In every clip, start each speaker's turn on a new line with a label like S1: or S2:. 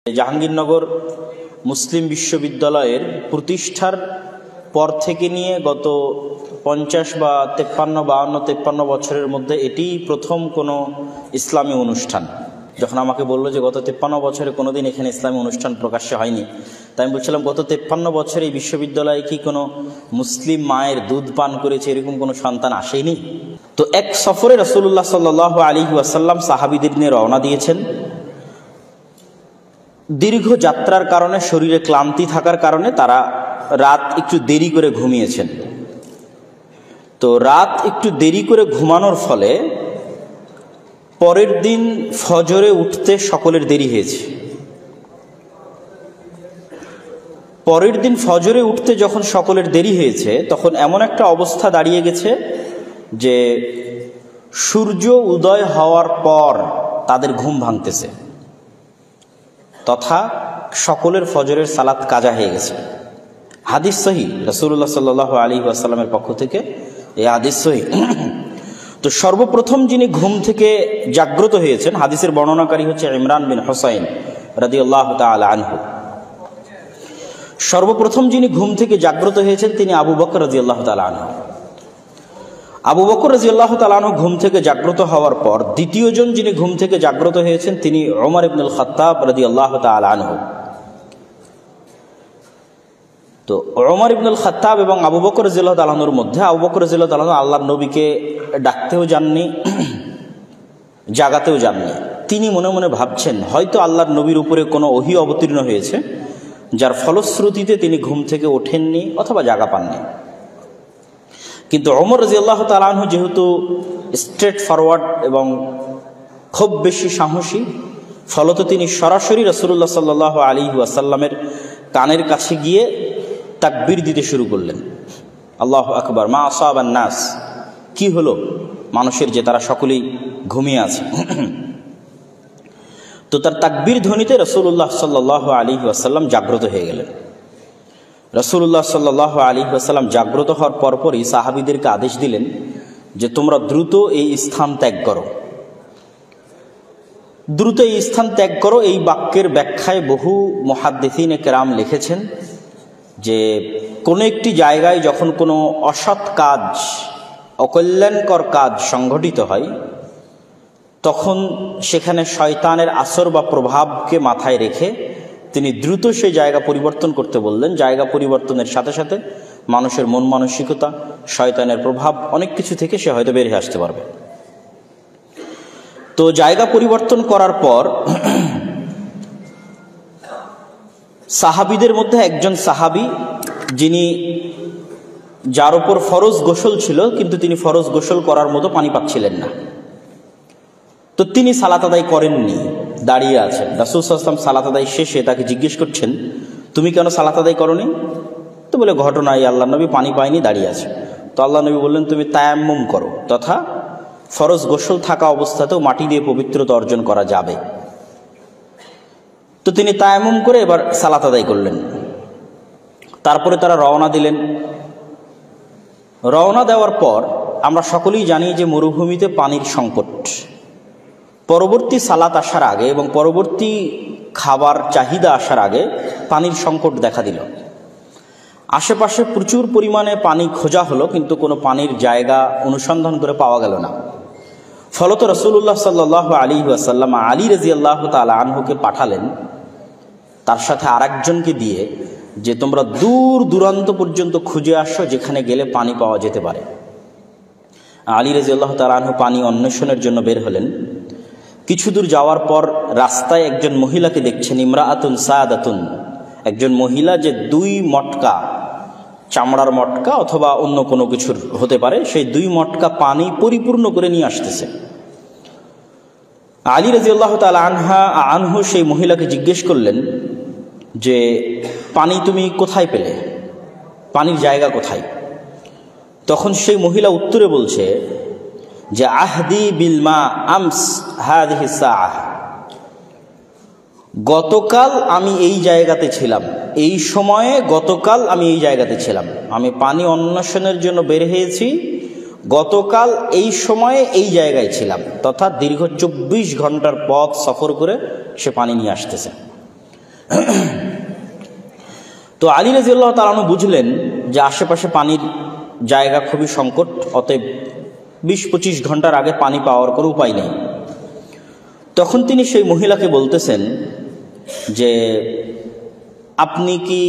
S1: জাহাঙ্গীরনগর মুসলিম বিশ্ববিদ্যালয়ের প্রতিষ্ঠার পর থেকে নিয়ে গত 50 বা 53 বছরের মধ্যে এটিই প্রথম কোনো ইসলামী অনুষ্ঠান। যখন আমাকে বললো যে গত 53 বছরে কোনোদিন এখানে ইসলামী অনুষ্ঠান প্রকাশ্যে হয়নি, তাই আমি বলছিলাম গত 53 বছরে এই বিশ্ববিদ্যালয়ে কি কোনো মুসলিম মায়ের দুধ পান করেছে এরকম কোনো সন্তান আসেনি? তো এক সফরে রাসূলুল্লাহ সাল্লাল্লাহু আলাইহি ওয়াসাল্লাম সাহাবীদের নিয়ে রওনা দিয়েছেন। দীর্ঘ যাত্রার কারণে শরীরে ক্লান্তি থাকার কারণে তারা রাত একটু দেরি করে ঘুমিয়েছেন। তো রাত একটু দেরি করে ঘুমানোর ফলে পরের দিন ফজরে উঠতে সকলের দেরি হয়েছে। পরের দিন ফজরে উঠতে যখন সকলের দেরি হয়েছে তখন এমন একটা অবস্থা দাঁড়িয়ে গেছে যে সূর্য উদয় হওয়ার পর তাদের ঘুম ভাঙতেছে, তথা সকলের ফজরের সালাত কাজা হয়ে গেছে। হাদিস সহিহ, রাসূলুল্লাহ সাল্লাল্লাহু আলাইহি ওয়াসাল্লামের পক্ষ থেকে এই হাদিস সহিহ। তো সর্বপ্রথম যিনি ঘুম থেকে জাগ্রত হয়েছেন, হাদিসের বর্ণনাকারী হচ্ছে ইমরান বিন হুসাইন রাদিয়াল্লাহু তাআলা আনহু। সর্বপ্রথম যিনি ঘুম থেকে জাগ্রত হয়েছেন তিনি আবু বকর রাদিয়াল্লাহু তাআলা আনহু। আবু বকর রাদিয়াল্লাহু তাআলা আনহু ঘুম থেকে জাগ্রত হওয়ার পর দ্বিতীয় জন যিনি ঘুম থেকে জাগ্রত হয়েছেন তিনি ওমর ইবনুল খাত্তাব রাদিয়াল্লাহু তাআলা আনহু। তো ওমর ইবনুল খাত্তাব এবং আবু বকর রাদিয়াল্লাহু তাআলা আনহুর মধ্যে আবু বকর রাদিয়াল্লাহু তাআলা আনহু আল্লাহর নবীকে ডাকতেও যাননি, জাগাতেও যাননি। তিনি মনে মনে ভাবছেন হয়তো আল্লাহর নবীর উপরে কোনো ওহী অবতীর্ণ হয়েছে যার ফলশ্রুতিতে তিনি ঘুম থেকে ওঠেননি অথবা জাগা পাননি। কিন্তু ওমর রাদিয়াল্লাহু তাআলা আনহু যেহেতু স্ট্রেট ফরওয়ার্ড এবং খুব বেশি সাহসী, ফলত তিনি সরাসরি রাসূলুল্লাহ সাল্লাল্লাহু আলাইহি ওয়াসাল্লামের কানের কাছে গিয়ে তাকবীর দিতে শুরু করলেন। আল্লাহু আকবার, মা আসাবান নাস, কি হলো মানুষের যে তারা সকলেই ঘুমিয়ে আছে। তো তার তাকবীর ধ্বনিতে রাসূলুল্লাহ সাল্লাল্লাহু আলাইহি ওয়াসাল্লাম জাগ্রত হয়ে গেলেন। রাসূলুল্লাহ সাল্লাল্লাহু আলাইহি ওয়াসাল্লাম জাগ্রত হওয়ার পরপরই সাহাবীদেরকে আদেশ দিলেন যে তোমরা দ্রুত এই স্থান ত্যাগ করো, দ্রুত এই স্থান ত্যাগ করো। এই বাক্যের ব্যাখ্যায় বহু মুহাদ্দিসিনে কেরাম লিখেছেন যে কোনো একটি জায়গায় যখন কোনো অসৎ কাজ, অকল্যাণকর কাজ সংঘটিত হয় তখন সেখানে শয়তানের আসর বা প্রভাবকে মাথায় রেখে তিনি দ্রুত সেই জায়গা পরিবর্তন করতে বললেন। জায়গা পরিবর্তনের সাথে সাথে মানুষের মন মানসিকতা, শয়তানের প্রভাব, অনেক কিছু থেকে সে হয়তো বেরিয়ে আসতে পারবে। তো জায়গা পরিবর্তন করার পর সাহাবীদের মধ্যে একজন সাহাবী যিনি যার উপর ফরজ গোসল ছিল কিন্তু তিনি ফরজ গোসল করার মতো পানি পাচ্ছিলেন না, তো তিনি সালাত আদায় করেননি, দাঁড়িয়ে আছেন। রাসূল সাল্লাল্লাহু আলাইহি ওয়াসাল্লাম সালাত আদায় শেষে তাকে জিজ্ঞেস করছেন তুমি কেন সালাত আদায় করনি? তো বলে ঘটনা এই আল্লাহর নবী পানি পায়নি, দাঁড়িয়ে আছে। তো আল্লাহর নবী বললেন তুমি তায়াম্মুম করো, তথা ফরজ গোসল থাকা অবস্থাতেও মাটি দিয়ে পবিত্রতা অর্জন করা যাবে। তো তিনি তায়াম্মুম করে এবার সালাত আদায় করলেন। তারপরে তারা রওনা দিলেন। রওনা দেওয়ার পর আমরা সকলেই জানি যে মরুভূমিতে পানির সংকট। পরবর্তী সালাত আসার আগে এবং পরবর্তী খাবার চাহিদা আসার আগে পানির সংকট দেখা দিল। আশেপাশে প্রচুর পরিমাণে পানি খোঁজা হলো কিন্তু কোনো পানির জায়গা অনুসন্ধান করে পাওয়া গেল না। ফলত রাসূলুল্লাহ সাল্লাল্লাহু আলাইহি ওয়াসাল্লাম আলী রাদিয়াল্লাহু তাআলা আনহুকে পাঠালেন তার সাথে আরেকজনকে দিয়ে যে তোমরা দূর দূরান্ত পর্যন্ত খুঁজে আসো যেখানে গেলে পানি পাওয়া যেতে পারে। আলী রাদিয়াল্লাহু তাআলা আনহু পানি অন্বেষণের জন্য বের হলেন। কিছু দূর যাওয়ার পর রাস্তায় একজন মহিলাকে দেখছেন, ইমরাআতুন সাদাতুন, একজন মহিলা যে 2 মটকা, চামড়ার মটকা অথবা অন্য কোনো কিছুর হতে পারে, সেই 2 মটকা পানি পরিপূর্ণ করে নিয়ে আসতেছে। আলী রাদিয়াল্লাহু তাআলা আনহু সেই মহিলাকে জিজ্ঞেস করলেন যে পানি তুমি কোথায় পেলে, পানির জায়গা কোথায়? তখন সেই মহিলা উত্তরে বলছে যে আহদি বিল মা আমস হাদিহি সাআহ, গতকাল আমি এই জায়গাতে ছিলাম, এই সময়ে গতকাল আমি এই জায়গাতে ছিলাম, আমি পানি অন্বেষণের জন্য বের হয়েছি, গতকাল এই সময়ে এই জায়গায় ছিলাম, তথা দীর্ঘ 24 ঘন্টার পথ সফর করে সে পানি নিয়ে আসতেছে। তো আলী রাদিয়াল্লাহু তাআলা আনহু বুঝলেন যে আশেপাশে পানির জায়গা খুবই সংকট, অতএব 20-25 ঘন্টার আগে পানি পাওয়ার কোনো উপায় নেই। তখন তিনি সেই মহিলাকে বলতেছেন যে আপনি কি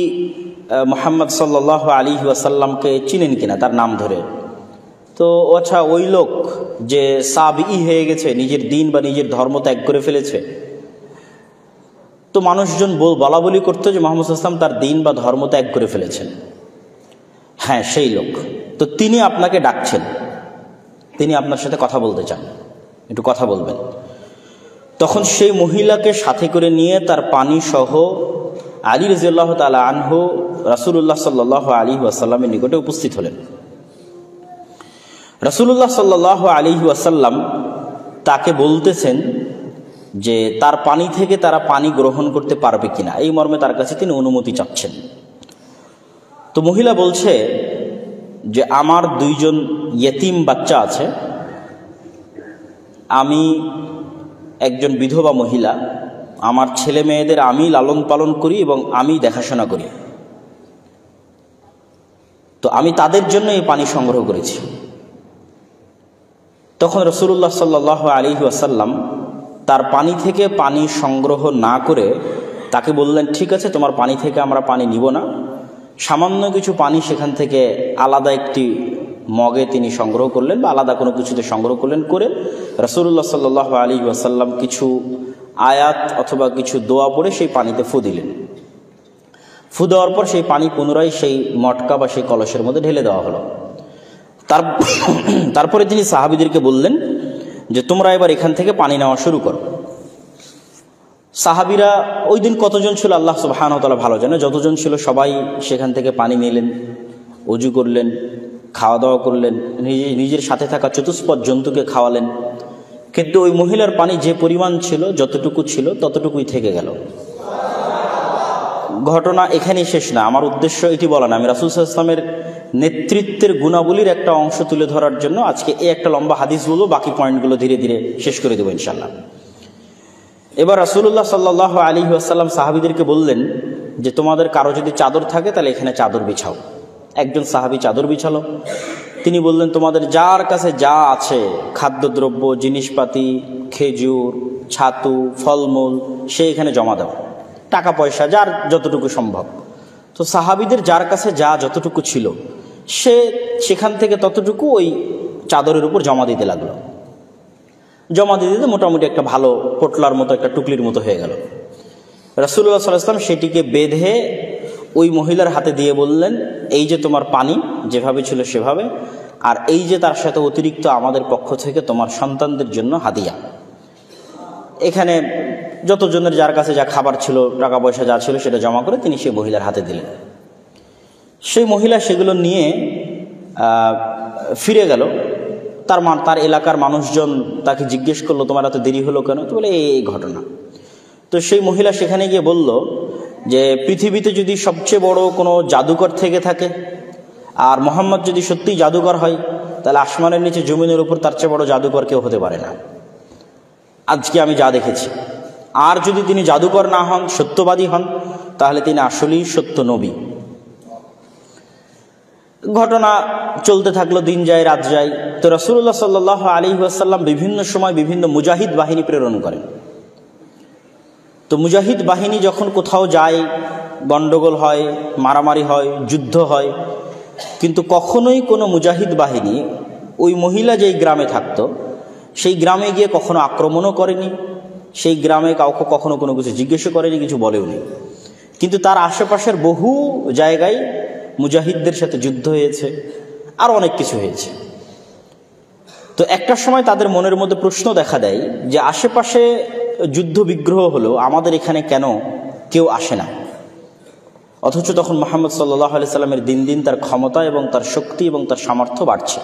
S1: মুহাম্মদ সাল্লাল্লাহু আলাইহি ওয়াসাল্লামকে চিনেন কিনা, তার নাম ধরে। তো আচ্ছা, ওই লোক যে সাবই হয়ে গেছে, নিজের দিন বা নিজের ধর্ম ত্যাগ করে ফেলেছে। তো মানুষজন বলা বলি করতো যে মুহাম্মদ সাল্লাল্লাহু আলাইহি ওয়াসাল্লাম তার দিন বা ধর্ম ত্যাগ করে ফেলেছেন। হ্যাঁ, সেই লোক। তো তিনি আপনাকে ডাকছেন, তিনি আপনার সাথে কথা বলতে চান, একটু কথা বলবেন। তখন সেই মহিলাকে সাথে করে নিয়ে তার পানি সহ আলী রাদিয়াল্লাহু তাআলা আনহু রাসূলুল্লাহ সাল্লাল্লাহু আলাইহি ওয়াসাল্লামের নিকটে উপস্থিত হলেন। রাসূলুল্লাহ সাল্লাল্লাহু আলাইহি ওয়াসাল্লাম তাকে বলতেছেন যে তার পানি থেকে তারা পানি গ্রহণ করতে পারবে কিনা, এই মর্মে তার কাছে তিনি অনুমতি চাচ্ছেন। তো মহিলা বলছে যে আমার 2জন ইয়েতিম বাচ্চা আছে, আমি একজন বিধবা মহিলা, আমার ছেলে মেয়েদের আমি লালন পালন করি এবং আমি দেখাশোনা করি, তো আমি তাদের জন্য এই পানি সংগ্রহ করেছি। তখন রাসূলুল্লাহ সাল্লাল্লাহু আলাইহি ওয়াসাল্লাম তার পানি থেকে পানি সংগ্রহ না করে তাকে বললেন, ঠিক আছে, তোমার পানি থেকে আমরা পানি নিব না। সামান্য কিছু পানি সেখান থেকে আলাদা একটি মগে তিনি সংগ্রহ করলেন বা আলাদা কোনো কিছুতে সংগ্রহ করলেন, করে রাসূলুল্লাহ সাল্লাল্লাহু আলাইহি ওয়াসাল্লাম কিছু আয়াত অথবা কিছু দোয়া পড়ে সেই পানিতে ফু দিলেন। ফু দেওয়ার পর সেই পানি পুনরায় সেই মটকা বা সেই কলসের মধ্যে ঢেলে দেওয়া হলো। তারপরে তিনি সাহাবীদেরকে বললেন যে তোমরা এবার এখান থেকে পানি নেওয়া শুরু করো। সাহাবীরা ওই দিন কতজন ছিল আল্লাহ সুবহানাহু ওয়া তাআলা ভালো জানে, যতজন ছিল সবাই সেখান থেকে পানি নিলেন, ওযু করলেন, খাওয়া দাওয়া করলেন, নিজের সাথে থাকা চতুষ্পদ জন্তুকে খাওয়ালেন। কিন্তু ওই মহিলার পানি যে পরিমাণ ছিল, যতটুকু ছিল ততটুকুই থেকে গেল। ঘটনা এখানেই শেষ না, আমার উদ্দেশ্য এটি বলা না। আমি রাসূল সাল্লাল্লাহু আলাইহি ওয়াসাল্লামের নেতৃত্বের গুণাবলীর একটা অংশ তুলে ধরার জন্য আজকে এই একটা লম্বা হাদিস বলবো, বাকি পয়েন্টগুলো ধীরে ধীরে শেষ করে দেবো ইনশাআল্লাহ। এবার রাসূলুল্লাহ সাল্লাল্লাহু আলাইহি ওয়াসাল্লাম সাহাবীদেরকে বললেন যে তোমাদের কারো যদি চাদর থাকে তাহলে এখানে চাদর বিছাও। একজন সাহাবী চাদর বিছালো। তিনি বললেন তোমাদের যার কাছে যা আছে, খাদ্যদ্রব্য, জিনিসপাতি, খেজুর, ছাতু, ফলমূল, সে এখানে জমা দাও, টাকা পয়সা যার যতটুকু সম্ভব। তো সাহাবীদের যার কাছে যা যতটুকু ছিল সে সেখান থেকে ততটুকু ওই চাদরের উপর জমা দিতে লাগলো। জমা দিতে দিতে মোটামুটি একটা ভালো পোটলার মতো, একটা টুকলির মতো হয়ে গেল। রাসূলুল্লাহ সাল্লাল্লাহু আলাইহি ওয়াসাল্লাম সেটিকে বেঁধে ওই মহিলার হাতে দিয়ে বললেন, এই যে তোমার পানি যেভাবে ছিল সেভাবে, আর এই যে তার সাথে অতিরিক্ত আমাদের পক্ষ থেকে তোমার সন্তানদের জন্য হাদিয়া। এখানে যতজনের যার কাছে যা খাবার ছিল, টাকা পয়সা যা ছিল সেটা জমা করে তিনি সেই মহিলার হাতে দিলেন। সেই মহিলা সেগুলো নিয়ে ফিরে গেল। তার এলাকার মানুষজন তাকে জিজ্ঞেস করলো তোমার এত দেরি হলো কেন? তো বলে এই ঘটনা। তো সেই মহিলা সেখানে গিয়ে বলল যে পৃথিবীতে যদি সবচেয়ে বড় কোনো জাদুকর থেকে থাকে আর মোহাম্মদ যদি সত্যিই জাদুকর হয়, তাহলে আসমানের নিচে জমিনের উপর তার চেয়ে বড় জাদুকর কেউ হতে পারে না, আজকে আমি যা দেখেছি। আর যদি তিনি জাদুকর না হন, সত্যবাদী হন, তাহলে তিনি আসলেই সত্য নবী। ঘটনা চলতে থাকলো, দিন যায় রাত যায়। তো রাসূলুল্লাহ সাল্লাল্লাহু আলাইহি ওয়াসাল্লাম বিভিন্ন সময় বিভিন্ন মুজাহিদ বাহিনী প্রেরণ করেন। তো মুজাহিদ বাহিনী যখন কোথাও যায়, গন্ডগোল হয়, মারামারি হয়, যুদ্ধ হয়, কিন্তু কখনোই কোনো মুজাহিদ বাহিনী ওই মহিলা যেই গ্রামে থাকতো সেই গ্রামে গিয়ে কখনো আক্রমণও করেনি, সেই গ্রামে কাউকে কখনো কোনো কিছু জিজ্ঞেসও করেনি, কিছু বলেওনি। কিন্তু তার আশেপাশের বহু জায়গায় মুজাহিদদের সাথে যুদ্ধ হয়েছে, আর অনেক কিছু হয়েছে। তো একটা সময় তাদের মনের মধ্যে প্রশ্ন দেখা দেয় যে আশেপাশে যুদ্ধ বিগ্রহ হলো, আমাদের এখানে কেন কেউ আসে না? অথচ তখন মুহাম্মদ সাল্লাল্লাহু আলাইহি সাল্লামের দিন দিন তার ক্ষমতা এবং তার শক্তি এবং তার সামর্থ্য বাড়ছে।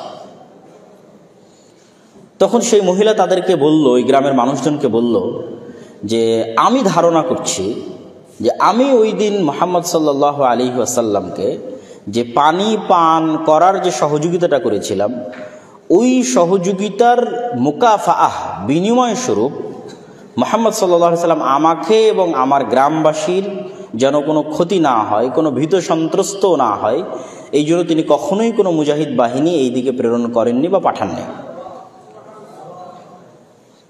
S1: তখন সেই মহিলা তাদেরকে বলল, ওই গ্রামের মানুষজনকে বলল যে আমি ধারণা করছি যে আমি ওই দিন মুহাম্মদ সাল্লাল্লাহু আলাইহি ওয়াসাল্লামকে যে পানি পান করার যে সহযোগিতাটা করেছিলাম, ওই সহযোগিতার মুকাফাআহ, বিনিময় স্বরূপ মুহাম্মদ সাল্লাল্লাহু আলাইহি সাল্লাম আমাকে এবং আমার গ্রামবাসীর যেন কোনো ক্ষতি না হয়, কোনো ভীত সন্ত্রস্ত না হয়, এই জন্য তিনি কখনোই কোনো মুজাহিদ বাহিনী এই দিকে প্রেরণ করেননি বা পাঠাননি।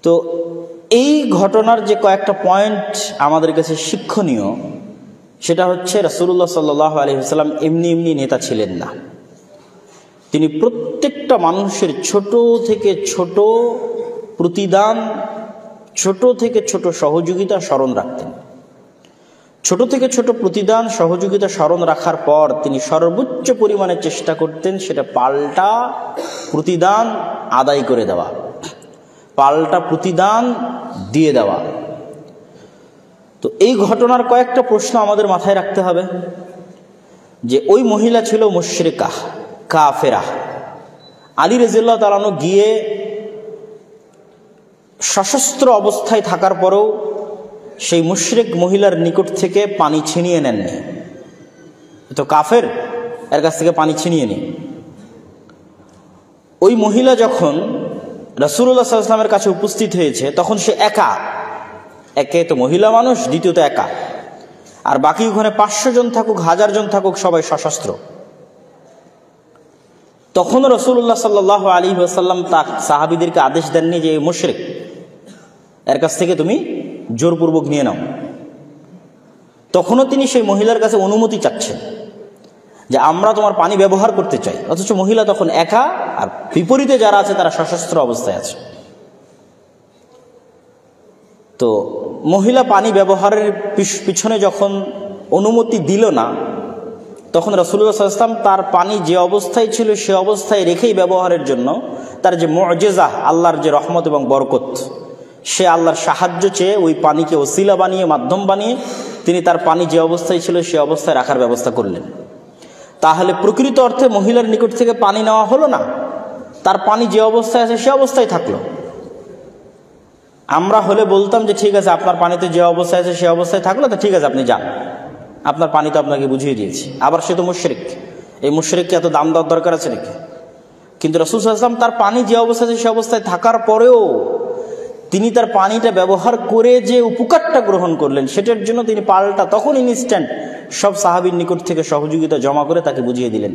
S1: তো এই ঘটনার যে কয়েকটা পয়েন্ট আমাদের কাছে শিক্ষণীয়, সেটা হচ্ছে রাসূলুল্লাহ সাল্লাল্লাহু আলাইহি ওয়াসাল্লাম এমনি এমনি নেতা ছিলেন না। তিনি প্রত্যেকটা মানুষের ছোট থেকে ছোট প্রতিদান, ছোট থেকে ছোট সহযোগিতা স্মরণ রাখতেন। ছোট থেকে ছোট প্রতিদান সহযোগিতা স্মরণ রাখার পর তিনি সর্বোচ্চ পরিমাণে চেষ্টা করতেন সেটা পাল্টা প্রতিদান আদায় করে দেওয়া, পাল্টা প্রতিদান দিয়ে দেওয়া। তো এই ঘটনার কয়েকটা প্রশ্ন আমাদের মাথায় রাখতে হবে যে ওই মহিলা ছিল মুশরিকা, কাফেরা। আলী রাদিয়াল্লাহু তাআলা আনহু গিয়ে সশস্ত্র অবস্থায় থাকার পরেও সেই মুশরিক মহিলার নিকট থেকে পানি ছিনিয়ে নেননি। তো কাফের, এর কাছ থেকে পানি ছিনিয়ে নেন। ওই মহিলা যখন রাসূলুল্লাহ সাল্লাল্লাহু আলাইহি ওয়াসাল্লামের কাছে উপস্থিত হয়েছে, তখন সে একা, একে তো মহিলা মানুষ, দ্বিতীয়ত একা, আর বাকি ওখানে 500 জন থাকুক, 1000 জন থাকুক, সবাই সশস্ত্র। তখন রাসূলুল্লাহ সাল্লাল্লাহু আলাইহি ওয়াসাল্লাম তার সাহাবীদেরকে আদেশ দেননি যে এই মুশরিক, এর কাছ থেকে তুমি জোরপূর্বক নিয়ে নাও। তখনও তিনি সেই মহিলার কাছে অনুমতি চাচ্ছেন যে আমরা তোমার পানি ব্যবহার করতে চাই, অথচ মহিলা তখন একা, আর বিপরীতে যারা আছে তারা সশস্ত্র অবস্থায় আছে। তো মহিলা পানি ব্যবহারের পিছনে যখন অনুমতি দিল না, তখন রাসূলুল্লাহ সাল্লাল্লাহু আলাইহি ওয়াসাল্লাম তার পানি যে অবস্থায় ছিল সে অবস্থায় রেখেই ব্যবহারের জন্য তার যে মুআজিজা, আল্লাহর যে রহমত এবং বরকত, সে আল্লাহর সাহায্য চেয়ে ওই পানিকে ওসিলা বানিয়ে, মাধ্যম বানিয়ে তিনি তার পানি যে অবস্থায় ছিল সে অবস্থায় রাখার ব্যবস্থা করলেন। তাহলে প্রকৃত অর্থে মহিলার নিকট থেকে পানি নেওয়া হলো না, তার পানি যে অবস্থায় আছে সে অবস্থায় থাকলো। আমরা হলে বলতাম যে ঠিক আছে, আপনার পানিতে যে অবস্থায় আছে সে অবস্থায় থাকলো, তো ঠিক আছে আপনি যান, আপনার পানি তো আপনাকে বুঝিয়ে দিয়েছি। আবার সে তো মুশরিক, এই মুশরিককে এত দাম দেওয়ার দরকার আছে নাকি? কিন্তু রাসূল সাল্লাল্লাহু আলাইহি ওয়াসাল্লাম তার পানি যে অবস্থায় আছে সে অবস্থায় থাকার পরেও তিনি তার পানিটা ব্যবহার করে যে উপকারটা গ্রহণ করলেন, সেটার জন্য তিনি পাল্টা তখন ইনস্ট্যান্ট সব সাহাবীর নিকট থেকে সহযোগিতা জমা করে তাকে বুঝিয়ে দিলেন।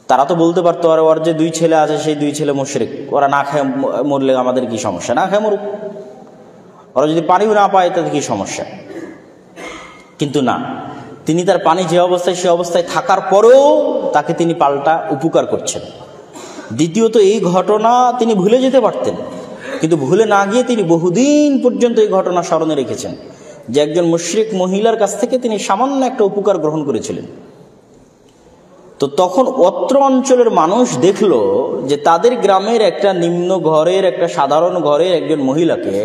S1: তারা তো বলতে পারতো আর ওর যে 2 ছেলে আছে সেই 2 ছেলে মুশরিক, ওরা না খেয়ে মরলে আমাদের কি সমস্যা, না খেয়ে মরুক, ওরা যদি পানিও না পায় তাদের কি সমস্যা। কিন্তু না, তিনি তার পানি যে অবস্থায় সে অবস্থায় থাকার পরেও তাকে তিনি পাল্টা উপকার করছেন। দ্বিতীয়ত এই ঘটনা তিনি ভুলে যেতে পারতেন, কিন্তু ভুলে না গিয়ে তিনি বহুদিন পর্যন্ত এই ঘটনা স্মরণে রেখেছেন যে একজন মুশরিক মহিলার কাছ থেকে তিনি সামান্য একটা উপকার গ্রহণ করেছিলেন। তো তখন অত্র অঞ্চলের মানুষ দেখল যে তাদের গ্রামের একটা নিম্ন ঘরের, একটা সাধারণ ঘরের একজন মহিলাকে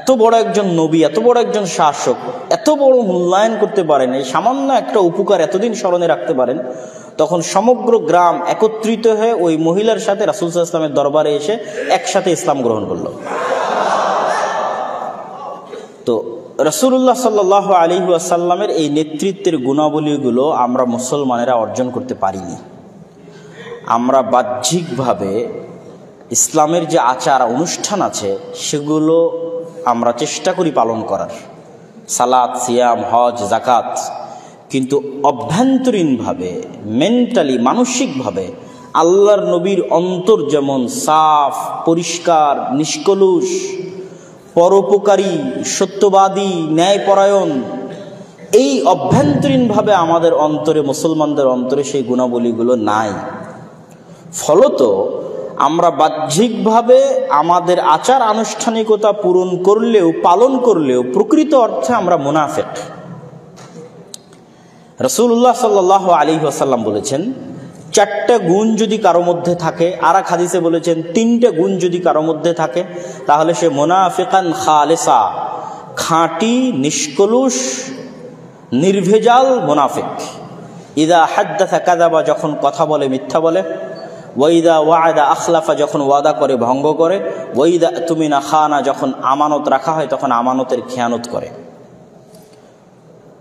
S1: এত বড় একজন নবী, এত বড় একজন শাসক এত বড় মূল্যায়ন করতে পারেন, এই সামান্য একটা উপকার এতদিন স্মরণে রাখতে পারেন। তখন সমগ্র গ্রাম একত্রিত হয়ে ওই মহিলার সাথে রাসূল সাল্লাল্লাহু আলাইহি ওয়াসাল্লামের দরবারে এসে একসাথে ইসলাম গ্রহণ করল। তো রাসূলুল্লাহ সাল্লাল্লাহু আলাইহি ওয়াসাল্লামের এই নেতৃত্বের গুণাবলীগুলো আমরা মুসলমানেরা অর্জন করতে পারিনি। আমরা বাহ্যিকভাবে ইসলামের যে আচার অনুষ্ঠান আছে সেগুলো আমরা চেষ্টা করি পালন করার, সালাত, সিয়াম, হজ, যাকাত, কিন্তু অভ্যন্তরীণভাবে, মেন্টালি, মানসিকভাবে আল্লাহর নবীর অন্তর যেমন সাফ, পরিষ্কার, নিষ্কলুষ, পরোপকারী, সত্যবাদী, ন্যায়পরায়ণ, এই অভ্যন্তরীণভাবে আমাদের অন্তরে, মুসলমানদের অন্তরে সেই গুণাবলীগুলো নাই। ফলত আমরা বাহ্যিকভাবে আমাদের আচার আনুষ্ঠানিকতা পূরণ করলেও, পালন করলেও প্রকৃত অর্থে আমরা মুনাফিক। রাসূলুল্লাহ সাল্লাল্লাহু আলাইহি ওয়াসাল্লাম বলেছেন 4টা গুণ যদি কারো মধ্যে থাকে, আর এক হাদিসে বলেছেন 3টে গুণ যদি কারো মধ্যে থাকে, তাহলে সে মুনাফিকান খালিসা, খাঁটি, নিষ্কলুষ, নির্ভেজাল মুনাফিক। ইদা হাদ্দাসা কাযাবা, যখন কথা বলে মিথ্যা বলে, ওয়াইদা ওয়াদা আখলাফা, যখন ওয়াদা করে ভঙ্গ করে, ওয়াইদা তুমিনা খানা, যখন আমানত রাখা হয় তখন আমানতের খেয়ানত করে।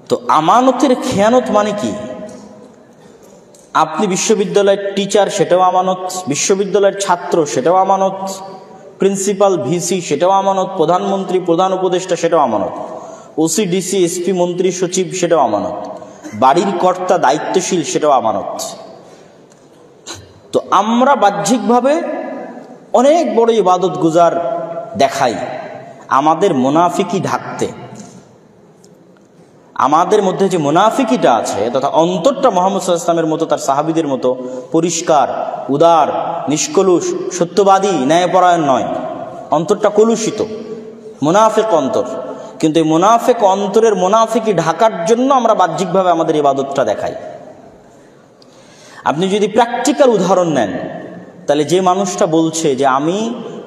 S1: তো আমানতের খেয়ানত মানে কি? আপনি বিশ্ববিদ্যালয়ের টিচার, সেটাও আমানত, বিশ্ববিদ্যালয়ের ছাত্র, সেটাও আমানত, প্রিন্সিপাল ভিসি সেটাও আমানত, প্রধানমন্ত্রী প্রধান উপদেষ্টা সেটাও আমানত, ওসি ডিসি এসপি মন্ত্রী সচিব সেটাও আমানত, বাড়ির কর্তা দায়িত্বশীল সেটাও আমানত। তো আমরা বাহ্যিকভাবে অনেক বড় ইবাদত গুজার দেখাই আমাদের মুনাফিকি ঢাকতে। আমাদের মধ্যে যে মুনাফিকিটা আছে তথা অন্তরটা মুহাম্মদ সাল্লাল্লাহু আলাইহি ওয়াসাল্লামের মতো, তার সাহাবীদের মতো পরিষ্কার, উদার, নিষ্কলুষ, সত্যবাদী, ন্যায়পরায়ণ নয়। অন্তরটা কলুষিত, মুনাফিক অন্তর। কিন্তু এই মুনাফিক অন্তরের মুনাফিকি ঢাকার জন্য আমরা বাহ্যিকভাবে আমাদের ইবাদতটা দেখাই। আপনি যদি প্র্যাকটিক্যাল উদাহরণ নেন, তাহলে যে মানুষটা বলছে যে আমি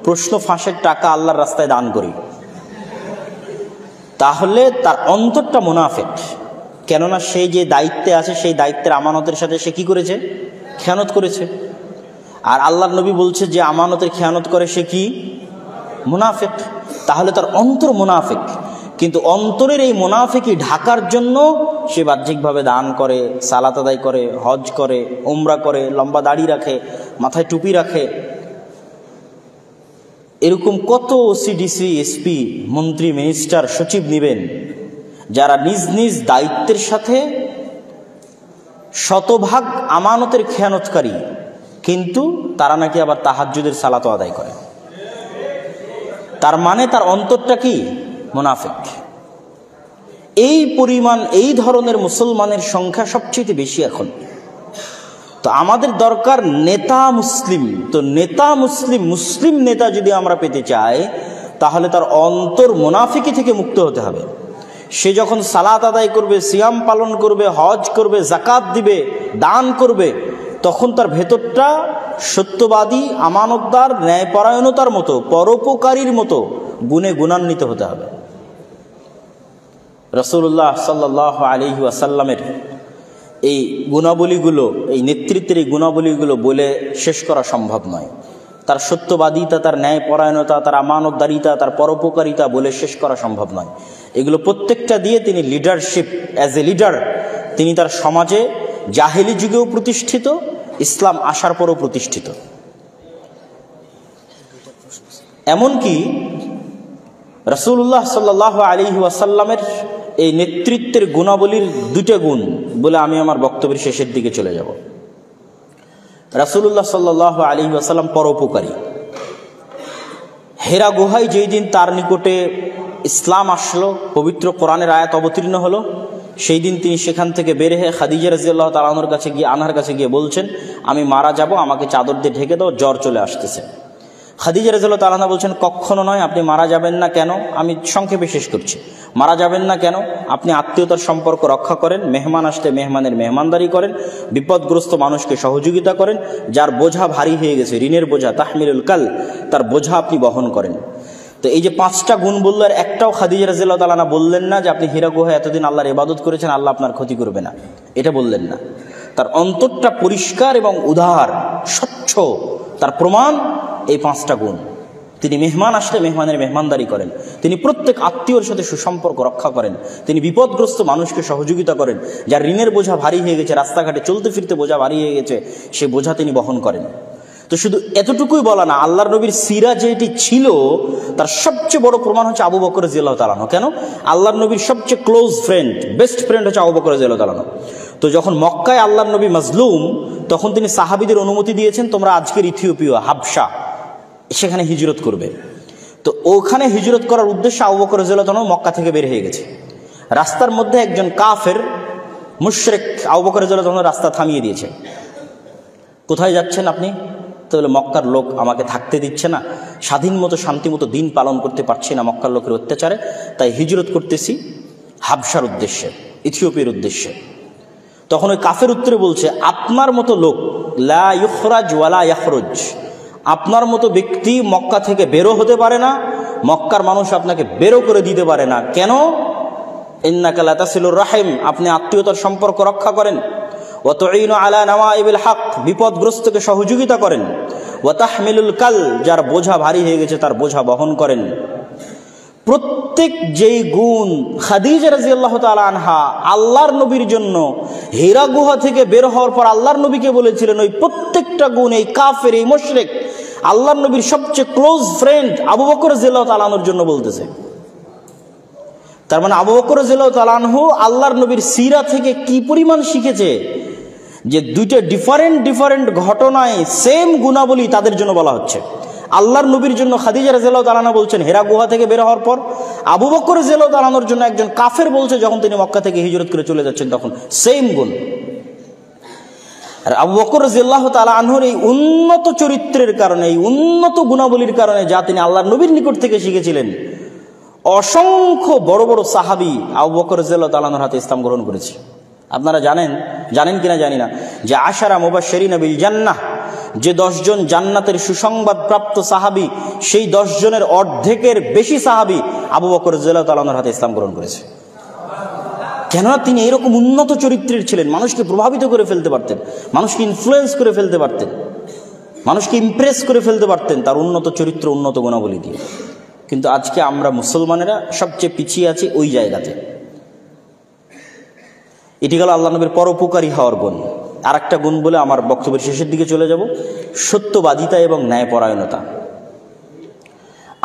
S1: প্রশ্ন ফাঁসের টাকা আল্লাহর রাস্তায় দান করি, তাহলে তার অন্তরটা মুনাফিক। কেননা সে যে দায়িত্বে আছে সেই দায়িত্বের আমানতের সাথে সে কি করেছে? খেয়ানত করেছে। আর আল্লাহর নবী বলছে যে আমানতের খেয়ানত করে সে কি? মুনাফিক। তাহলে তার অন্তর মুনাফিক। কিন্তু অন্তরের এই মুনাফিকি ঢাকার জন্য সে বাহ্যিকভাবে দান করে, সালাত আদায় করে, হজ করে, উমরা করে, লম্বা দাড়ি রাখে, মাথায় টুপি রাখে। এরকম কত সিডিসি এসপি মন্ত্রী মিনিস্টার সচিব নেবেন যারা নিজ নিজ দায়িত্বের সাথে শতভাগ আমানতের খেয়ানতকারী, কিন্তু তারা নাকি আবার তাহাজ্জুদের সালাত আদায় করে। তার মানে তার অন্তরটা কি? মুনাফিক। এই পরিমাণ, এই ধরনের মুসলমানের সংখ্যা সবচেয়ে বেশি এখন। তো আমাদের দরকার নেতা মুসলিম। তো নেতা মুসলিম, মুসলিম নেতা যদি আমরা পেতে চাই, তাহলে তার অন্তর মুনাফিকি থেকে মুক্ত হতে হবে। সে যখন সালাত আদায় করবে, সিয়াম পালন করবে, হজ করবে, যাকাত দিবে, দান করবে, তখন তার ভেতরটা সত্যবাদী, আমানতদার, ন্যায়পরায়ণতার মতো, পরোপকারীর মতো গুণে গুণান্বিত হতে হবে। রাসূলুল্লাহ সাল্লাল্লাহু আলাইহি ওয়াসাল্লামের এই গুণাবলীগুলো, এই নেতৃত্বের এই গুণাবলীগুলো বলে শেষ করা সম্ভব নয়। তার সত্যবাদিতা, তার ন্যায়পরায়ণতা, তার আমানতদারিতা, তার পরোপকারিতা বলে শেষ করা সম্ভব নয়। এগুলো প্রত্যেকটা দিয়ে তিনি লিডারশিপ, অ্যাজ এ লিডার তিনি তার সমাজে জাহেলি যুগেও প্রতিষ্ঠিত, ইসলাম আসার পরও প্রতিষ্ঠিত। এমনকি রাসূলুল্লাহ সাল্লাল্লাহু আলাইহি ওয়াসাল্লামের এই নেতৃত্বের গুণাবলীর দুটো গুণ বলে আমি আমার বক্তব্যের শেষের দিকে চলে যাব। রাসূলুল্লাহ সাল্লাল্লাহু আলাইহি ওয়াসাল্লাম পরোপকারী। হেরা গুহায় যেই দিন তার নিকটে ইসলাম আসলো, পবিত্র কোরআনের আয়াত অবতীর্ণ হলো, সেই দিন তিনি সেখান থেকে বের হয়ে খাদিজা রাদিয়াল্লাহু তাআলা আনহার কাছে গিয়ে বলছেন, আমি মারা যাব, আমাকে চাদর দিয়ে ঢেকে দাও, জ্বর চলে আসতেছে। খাদিজা রাদিয়াল্লাহু তাআলা আনহা বলছেন, কখনো নয়, আপনি মারা যাবেন না কেন? আমি সংক্ষেপে শেষ করছি। মারা যাবেন না কেন? আপনি আত্মীয়তার সম্পর্ক রক্ষা করেন, মেহমান আসলে মেহমানের মেহমানদারি করেন, বিপদগ্রস্ত মানুষকে সহযোগিতা করেন, যার বোঝা ভারী হয়ে গেছে, ঋণের বোঝা, তাহমিলুল কাল, তার বোঝা আপনি বহন করেন। তো এই যে 5টা গুণ বললো, আর একটাও খাদিজা রাদিয়াল্লাহু তাআলা আনহা বললেন না যে আপনি হীরা গুহায় এতদিন আল্লাহর ইবাদত করেছেন, আল্লাহ আপনার ক্ষতি করবে না, এটা বললেন না। তার অন্তরটা পরিষ্কার এবং উদার, স্বচ্ছ। তার প্রমাণ এই 5টা গুণ। তিনি মেহমান আসলে মেহমানের মেহমানদারি করেন, তিনি প্রত্যেক আত্মীয়র সাথে সুসম্পর্ক রক্ষা করেন, তিনি বিপদগ্রস্ত মানুষকে সহযোগিতা করেন, যার ঋণের বোঝা ভারী হয়ে গেছে, রাস্তাঘাটে চলতে ফিরতে বোঝা ভারী হয়ে গেছে, সে বোঝা তিনি বহন করেন। তো শুধু এতটুকুই বলা না, আল্লাহর নবীর সিরা যেটি ছিল তার সবচেয়ে বড় প্রমাণ হচ্ছে আবু বকর রাদিয়াল্লাহু তাআলা আনহু। কেন? আল্লাহর নবীর সবচেয়ে ক্লোজ ফ্রেন্ড, বেস্ট ফ্রেন্ড হচ্ছে আবু বকর রাদিয়াল্লাহু তাআলা আনহু। তো যখন মক্কায় আল্লাহর নবী মাজলুম, তখন তিনি সাহাবীদের অনুমতি দিয়েছেন, তোমরা আজকের ইথিওপিয়া, হাবশা, সেখানে হিজরত করবে। তো ওখানে হিজরত করার উদ্দেশ্যে আবু বকর রাদিয়াল্লাহু তাআলা মক্কা থেকে বের হয়ে গেছে। রাস্তার মধ্যে একজন কাফের মুশরিক আবু বকর রাদিয়াল্লাহু তাআলা রাস্তা থামিয়ে দিয়েছে। কোথায় যাচ্ছেন আপনি? তো বলে, মক্কার লোক আমাকে থাকতে দিচ্ছে না, স্বাধীন মতো শান্তি মতো দিন পালন করতে পারছি না মক্কার লোকের অত্যাচারে, তাই হিজরত করতেছি হাবশার উদ্দেশ্যে, ইথিওপিয়ার উদ্দেশ্যে। তখন ওই কাফের উত্তরে বলছে, আপনার মতো লোক লা ইখরাজ ওয়ালা ইয়াখরুজ, আপনার মতো ব্যক্তি মক্কা থেকে বেরো হতে পারে না, মক্কার মানুষ আপনাকে বেরো করে দিতে পারে না। কেন? ইন্নাকা লা তাসিলুর রাহিম, আপনি আত্মীয়তার সম্পর্ক রক্ষা করেন, ওয়া তুঈনু আলা নাওয়াইবিল হক, বিপদগ্রস্তকে সহযোগিতা করেন, ওয়া তাহমিলুল কাল, যার বোঝা ভারী হয়ে গেছে তার বোঝা বহন করেন। প্রত্যেক যেই গুণ খাদিজা রাদিয়াল্লাহু তাআলা আনহা আল্লাহর নবীর জন্য হীরা গুহা থেকে বের হওয়ার পর আল্লাহর নবীকে বলেছিলেন, ওই প্রত্যেকটা গুণ এই কাফের, এই মুশরিক আল্লাহর নবীর সবচেয়ে ক্লোজ ফ্রেন্ড আবু বকর রাদিয়াল্লাহু তাআলা আনহুর জন্য বলতেছে। তার মানে আবু বকর রাদিয়াল্লাহু তাআলা আনহু আল্লাহর নবীর সিরা থেকে কি পরিমাণ শিখেছে, যে দুইটা ডিফারেন্ট ঘটনায় সেম গুণাবলী তাদের জন্য বলা হচ্ছে। আল্লাহর নবীর জন্য খাদিজা রাদিয়াল্লাহু তাআলা আনহা বলছেন হেরা গুহা থেকে বের হওয়ার পর, আবু বকর রাদিয়াল্লাহু তাআলা আনহুর জন্য একজন কাফের বলছে যখন তিনি মক্কা থেকে হিজরত করে চলে যাচ্ছেন তখন সেম গুণ। আর আবু বকর রাদিয়াল্লাহু তাআলা আনহুর এই উন্নত চরিত্রের কারণে, এই উন্নত গুণাবলীর কারণে যা তিনি আল্লাহর নবীর নিকট থেকে শিখেছিলেন, অসংখ্য বড় বড় সাহাবী আবু বকর রাদিয়াল্লাহু তাআলা আনহুর হাতে ইসলাম গ্রহণ করেছে। আপনারা জানেন কিনা জানি না, যে আশারা মুবাশশিরিনা বিল জান্নাহ, যে 10 জন জান্নাতের সুসংবাদ প্রাপ্ত সাহাবী, সেই 10 জনের অর্ধেকের বেশি সাহাবী আবু বকর রাদিয়াল্লাহু তাআলা আনহুর হাতে ইসলাম গ্রহণ করেছে। কেননা তিনি এরকম উন্নত চরিত্রের ছিলেন, মানুষকে প্রভাবিত করে ফেলতে পারতেন, মানুষকে ইনফ্লুয়েন্স করে ফেলতে পারতেন, মানুষকে ইমপ্রেস করে ফেলতে পারতেন তার উন্নত চরিত্র, উন্নত গুণাবলী দিয়ে। কিন্তু আজকে আমরা মুসলমানেরা সবচেয়ে পিছিয়ে আছি ওই জায়গাতে। এটি গেল আল্লাহ নবীর পরোপকারী হওয়ার গুণ। আর একটা গুণ বলে আমার বক্তব্যের শেষের দিকে চলে যাব, সত্যবাদিতা এবং ন্যায়পরায়ণতা।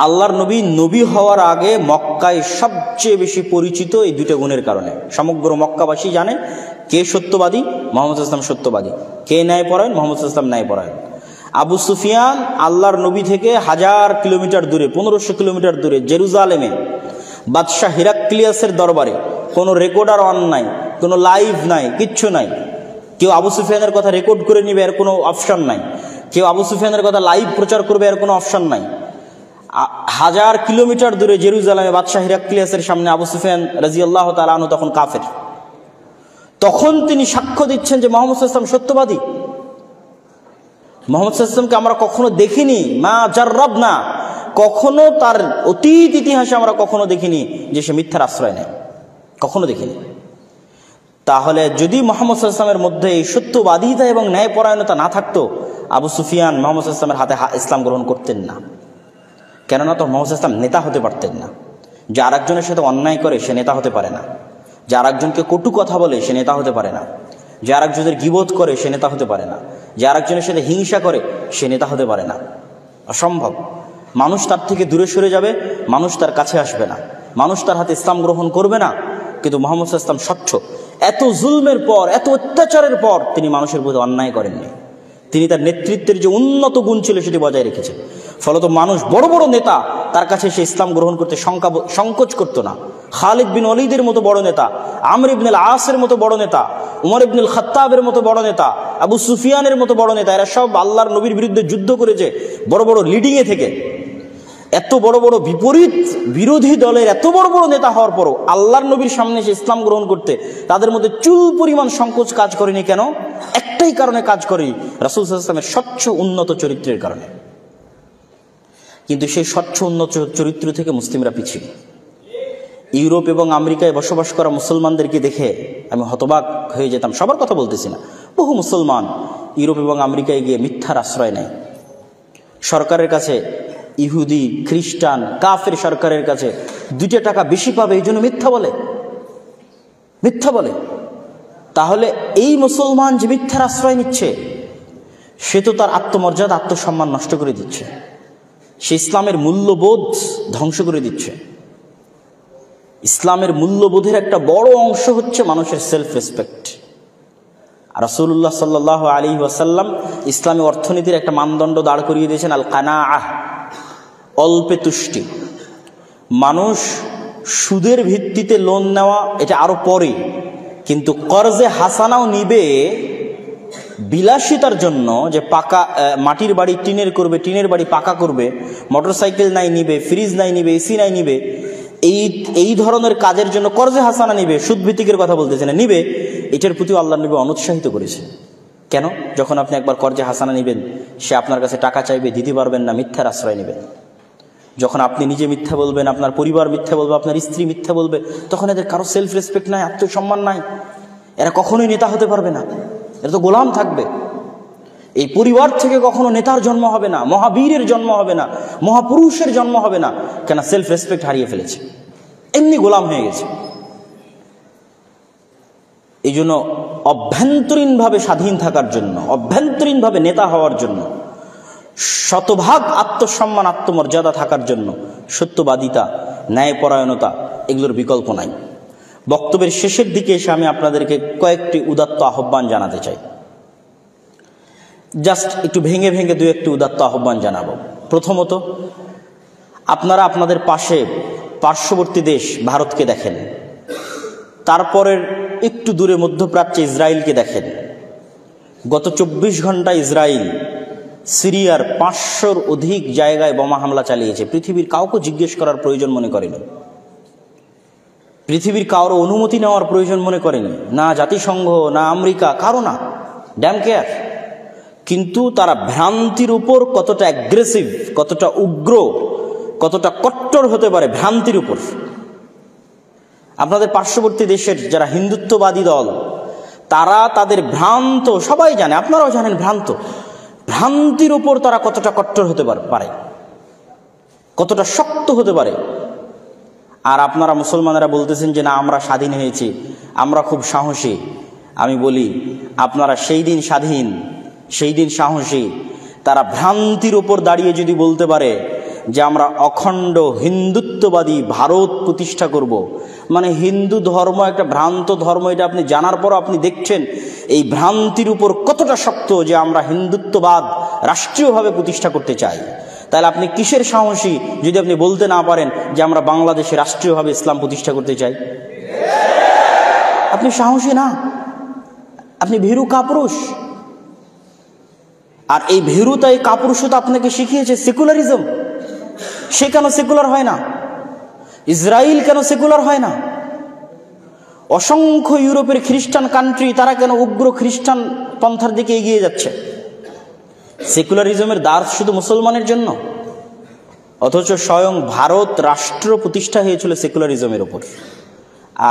S1: আল্লাহর নবী হওয়ার আগে মক্কায় সবচেয়ে বেশি পরিচিত এই দুটো গুণের কারণে। সমগ্র মক্কাবাসী জানে কে সত্যবাদী, মুহাম্মদ সাল্লাল্লাহু আলাইহি ওয়াসাল্লাম সত্যবাদী, কে ন্যায়পরায়ণ, মুহাম্মদ সাল্লাল্লাহু আলাইহি ওয়াসাল্লাম ন্যায়পরায়ণ। আবু সুফিয়ান আল্লাহর নবী থেকে 1000 কিলোমিটার দূরে, 1500 কিলোমিটার দূরে জেরুজালেমে বাদশাহ হিরাক্লিয়াসের দরবারে কোনো রেকর্ডার অন নাই, কোনো লাইভ নাই, কিচ্ছু নাই। কেউ আবু সুফিয়ানের কথা রেকর্ড করে নিবে এর কোনো অপশন নাই, কেউ আবু সুফিয়ানের কথা লাইভ প্রচার করবে এর কোনো অপশন নাই। 1000 কিলোমিটার দূরে জেরুজালেমে বাদশাহ হিরাক্লিয়াসের সামনে আবু সুফিয়ান রাদিয়াল্লাহু তাআলা আনহু তখন কাফের। তখন তিনি সাক্ষ্য দিচ্ছেন যে মুহাম্মদ সাল্লাল্লাহু আলাইহি ওয়াসাল্লাম সত্যবাদী। মুহাম্মদ সাল্লাল্লাহু আলাইহি ওয়াসাল্লামকে আমরা কখনো দেখিনি, মা জাররাবনা, কখনো তার অতীত ইতিহাসে আমরা কখনো দেখিনি যে সে মিথ্যার আশ্রয় নেয়, কখনো দেখিনি। তাহলে যদি মুহাম্মদ সাল্লাল্লাহু আলাইহি ওয়াসাল্লামের মধ্যে এই সত্যবাদিতা এবং ন্যায়পরায়ণতা না থাকতো, আবু সুফিয়ান মুহাম্মদ সাল্লাল্লাহু আলাইহি ওয়াসাল্লামের হাতে ইসলাম গ্রহণ করতেন না। কেননা তো মুহাম্মদ সাল্লাল্লাহু আলাইহি ওয়াসাল্লাম নেতা হতে পারতেন না। যে আরেকজনের সাথে অন্যায় করে সে নেতা হতে পারে না, যে আরেকজনকে কটু কথা বলে সে নেতা হতে পারে না, যে আরেকজনের গীবত করে সে নেতা হতে পারে না, যে আরেকজনের সাথে হিংসা করে সে নেতা হতে পারে না। অসম্ভব। মানুষ তার থেকে দূরে সরে যাবে, মানুষ তার কাছে আসবে না, মানুষ তার হাতে ইসলাম গ্রহণ করবে না। কিন্তু মুহাম্মদ সাল্লাল্লাহু আলাইহি ওয়াসাল্লাম স্বচ্ছ, এত জুলমের পর, এত অত্যাচারের পর তিনি মানুষের প্রতি অন্যায় করেননি। তিনি তার নেতৃত্বের যে উন্নত গুণ ছিল সেটি বজায় রেখেছেন। ফলত মানুষ, বড় বড় নেতা তার কাছে সে ইসলাম গ্রহণ করতে সংকোচ করত না। খালিদ বিন ওয়ালিদের মতো বড় নেতা, আমর ইবনুল আসের মতো বড় নেতা, উমর ইবনুল খাত্তাবের মতো বড় নেতা, আবু সুফিয়ানের মতো বড় নেতা, এরা সব আল্লাহর নবীর বিরুদ্ধে যুদ্ধ করেছে বড় বড় লিডিংয়ে থেকে। এত বড় বড় বিরোধী দলের এত বড় বড় নেতা হওয়ার পরও আল্লাহর নবীর সামনে এসে ইসলাম গ্রহণ করতে তাদের মধ্যে চুল পরিমাণ সংকোচ কাজ করেনি। কেন? একটাই কারণে কাজ করেনি, রাসূল সাল্লাল্লাহু আলাইহি ওয়াসাল্লামের স্বচ্ছ উন্নত চরিত্রের কারণে। কিন্তু সেই স্বচ্ছ উন্নত চরিত্র থেকে মুসলিমরা পিছিয়ে। ইউরোপ এবং আমেরিকায় বসবাস করা মুসলমানদেরকে দেখে আমি হতবাক হয়ে যেতাম। সবার কথা বলতেছি না, বহু মুসলমান ইউরোপ এবং আমেরিকায় গিয়ে মিথ্যার আশ্রয় নেয়। সরকারের কাছে, ইহুদি, খ্রিস্টান, কাফের সরকারের কাছে 2 টাকা বেশি পাবে এই জন্য মিথ্যা বলে। তাহলে এই মুসলমান যে মিথ্যার আশ্রয় নিচ্ছে সে তো তার আত্মমর্যাদা, আত্মসম্মান নষ্ট করে দিচ্ছে, সে ইসলামের মূল্যবোধ ধ্বংস করে দিচ্ছে। ইসলামের মূল্যবোধের একটা বড় অংশ হচ্ছে মানুষের সেলফ রেসপেক্ট। রাসূলুল্লাহ সাল্লাল্লাহু আলাইহি ওয়াসাল্লাম ইসলামী অর্থনীতির একটা মানদণ্ড দাঁড় করিয়ে দিয়েছেন, আল কানাআহ, অল্পে তুষ্টি। মানুষ সুদের ভিত্তিতে লোন নেওয়া এটা আরো পরে, কিন্তু কর্জে হাসানাও নিবে বিলাসিতার জন্য, যে পাকা মাটির বাড়ি টিনের করবে, টিনের বাড়ি পাকা করবে, মোটরসাইকেল নাই নিবে, ফ্রিজ নাই নিবে, এসি নাই নিবে, এই ধরনের কাজের জন্য কর্জে হাসানা নিবে, সুদ ভিত্তিকের কথা বলতেছে না, নিবে। এটার প্রতি আল্লাহর নবী অনুৎসাহিত করেছে। কেন? যখন আপনি একবার কর্জে হাসানা নিবেন, সে আপনার কাছে টাকা চাইবে, দিতে পারবেন না, মিথ্যার আশ্রয় নেবেন। যখন আপনি নিজে মিথ্যা বলবেন, আপনার পরিবার মিথ্যা বলবে, আপনার স্ত্রী মিথ্যা বলবে, তখন এদের কারো সেলফ রেসপেক্ট নাই, আত্মসম্মান নাই, এরা কখনোই নেতা হতে পারবে না, এরা তো গোলাম থাকবে। এই পরিবার থেকে কখনো নেতার জন্ম হবে না, মহাবীরের জন্ম হবে না, মহাপুরুষের জন্ম হবে না। কেন? সেলফ রেসপেক্ট হারিয়ে ফেলেছে, এমনি গোলাম হয়ে গেছে। এই জন্য অভ্যন্তরীণভাবে স্বাধীন থাকার জন্য, অভ্যন্তরীণভাবে নেতা হওয়ার জন্য শতভাগ আত্মসম্মান, আত্মমর্যাদা থাকার জন্য সত্যবাদিতা, ন্যায়পরায়ণতা এগুলোর বিকল্প নাই। বক্তব্যের শেষের দিকে এসে আমি আপনাদেরকে কয়েকটি উদাত্ত আহ্বান জানাতে চাই। জাস্ট একটু ভেঙে ভেঙে দু একটি উদাত্ত আহ্বান জানাবো। প্রথমত, আপনারা আপনাদের পার্শ্ববর্তী দেশ ভারতকে দেখেন, তারপরের একটু দূরে মধ্যপ্রাচ্যে ইসরায়েলকে দেখেন। গত 24 ঘন্টায় ইসরায়েল সিরিয়ার 500-র অধিক জায়গায় বোমা হামলা চালিয়েছে। পৃথিবীর কাউকে জিজ্ঞেস করার প্রয়োজন মনে করেনি, পৃথিবীর কারো অনুমতি নেওয়ার প্রয়োজন মনে করেনি, না জাতিসংঘ, না আমেরিকা, কারো না, ড্যাম কেয়ার। কিন্তু তারা ভ্রান্তির উপর কতটা অ্যাগ্রেসিভ, কতটা উগ্র, কতটা কট্টর হতে পারে ভ্রান্তির উপর। আপনাদের পার্শ্ববর্তী দেশের যারা হিন্দুত্ববাদী দল, তারা তাদের ভ্রান্ত, সবাই জানে, আপনারাও জানেন, ভ্রান্তির উপর তারা কতটা কট্টর হতে পারে, কতটা শক্ত হতে পারে। আর আপনারা মুসলমানেরা বলতেছেন যে না, আমরা স্বাধীন হয়েছি, আমরা খুব সাহসী। আমি বলি, আপনারা সেই দিন স্বাধীন, সেই দিন সাহসী, তারা ভ্রান্তির উপর দাঁড়িয়ে যদি বলতে পারে যে আমরা অখণ্ড হিন্দুত্ববাদী ভারত প্রতিষ্ঠা করব, মানে হিন্দু ধর্ম একটা ভ্রান্ত ধর্ম, এটা আপনি জানার পর আপনি দেখছেন এই ভ্রান্তির উপর কতটা শক্ত যে আমরা হিন্দুত্ববাদ রাষ্ট্রীয়ভাবে প্রতিষ্ঠা করতে চাই। তাহলে আপনি কিসের সাহসী যদি আপনি বলতে না পারেন যে আমরা বাংলাদেশে রাষ্ট্রীয়ভাবে ইসলাম প্রতিষ্ঠা করতে চাই? আপনি সাহসী না, আপনি ভীরু কাপুরুষ। আর এই ভীরুতা, এই কাপুরুষতা আপনাকে শিখিয়েছে সেকুলারিজম। সে কেন সেকুলার হয় না? ইসরায়েল কেন সেকুলার হয় না? অসংখ্য ইউরোপের খ্রিস্টান কান্ট্রি, তারা কেন উগ্র খ্রিস্টান পন্থার দিকে এগিয়ে যাচ্ছে? সেকুলারিজমের দ্বার শুধু মুসলমানের জন্য, অথচ স্বয়ং ভারত রাষ্ট্র প্রতিষ্ঠা হয়েছিল সেকুলারিজমের উপর,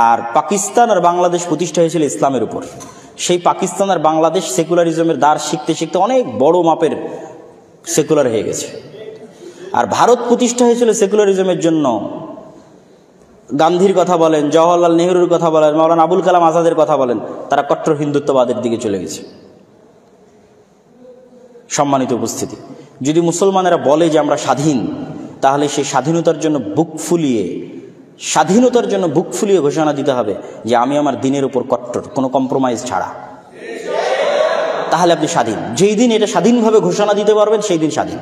S1: আর পাকিস্তান আর বাংলাদেশ প্রতিষ্ঠা হয়েছিল ইসলামের উপর। সেই পাকিস্তান আর বাংলাদেশ সেকুলারিজমের দ্বার শিখতে শিখতে অনেক বড় মাপের সেকুলার হয়ে গেছে। আর ভারত প্রতিষ্ঠা হয়েছিল সেকুলারিজমের জন্য। গান্ধীর কথা বলেন, জওহরলাল নেহরুর কথা বলেন, মাওলানা আবুল কালাম আজাদের কথা বলেন, তারা কট্টর হিন্দুত্ববাদের দিকে চলে গেছে। সম্মানিত উপস্থিতি, যদি মুসলমানেরা বলে যে আমরা স্বাধীন, তাহলে সেই স্বাধীনতার জন্য বুক ফুলিয়ে ঘোষণা দিতে হবে যে আমি আমার দিনের উপর কট্টর, কোনো কম্প্রোমাইজ ছাড়া। তাহলে আপনি স্বাধীন। যেই দিন এটা স্বাধীনভাবে ঘোষণা দিতে পারবেন, সেই দিন স্বাধীন।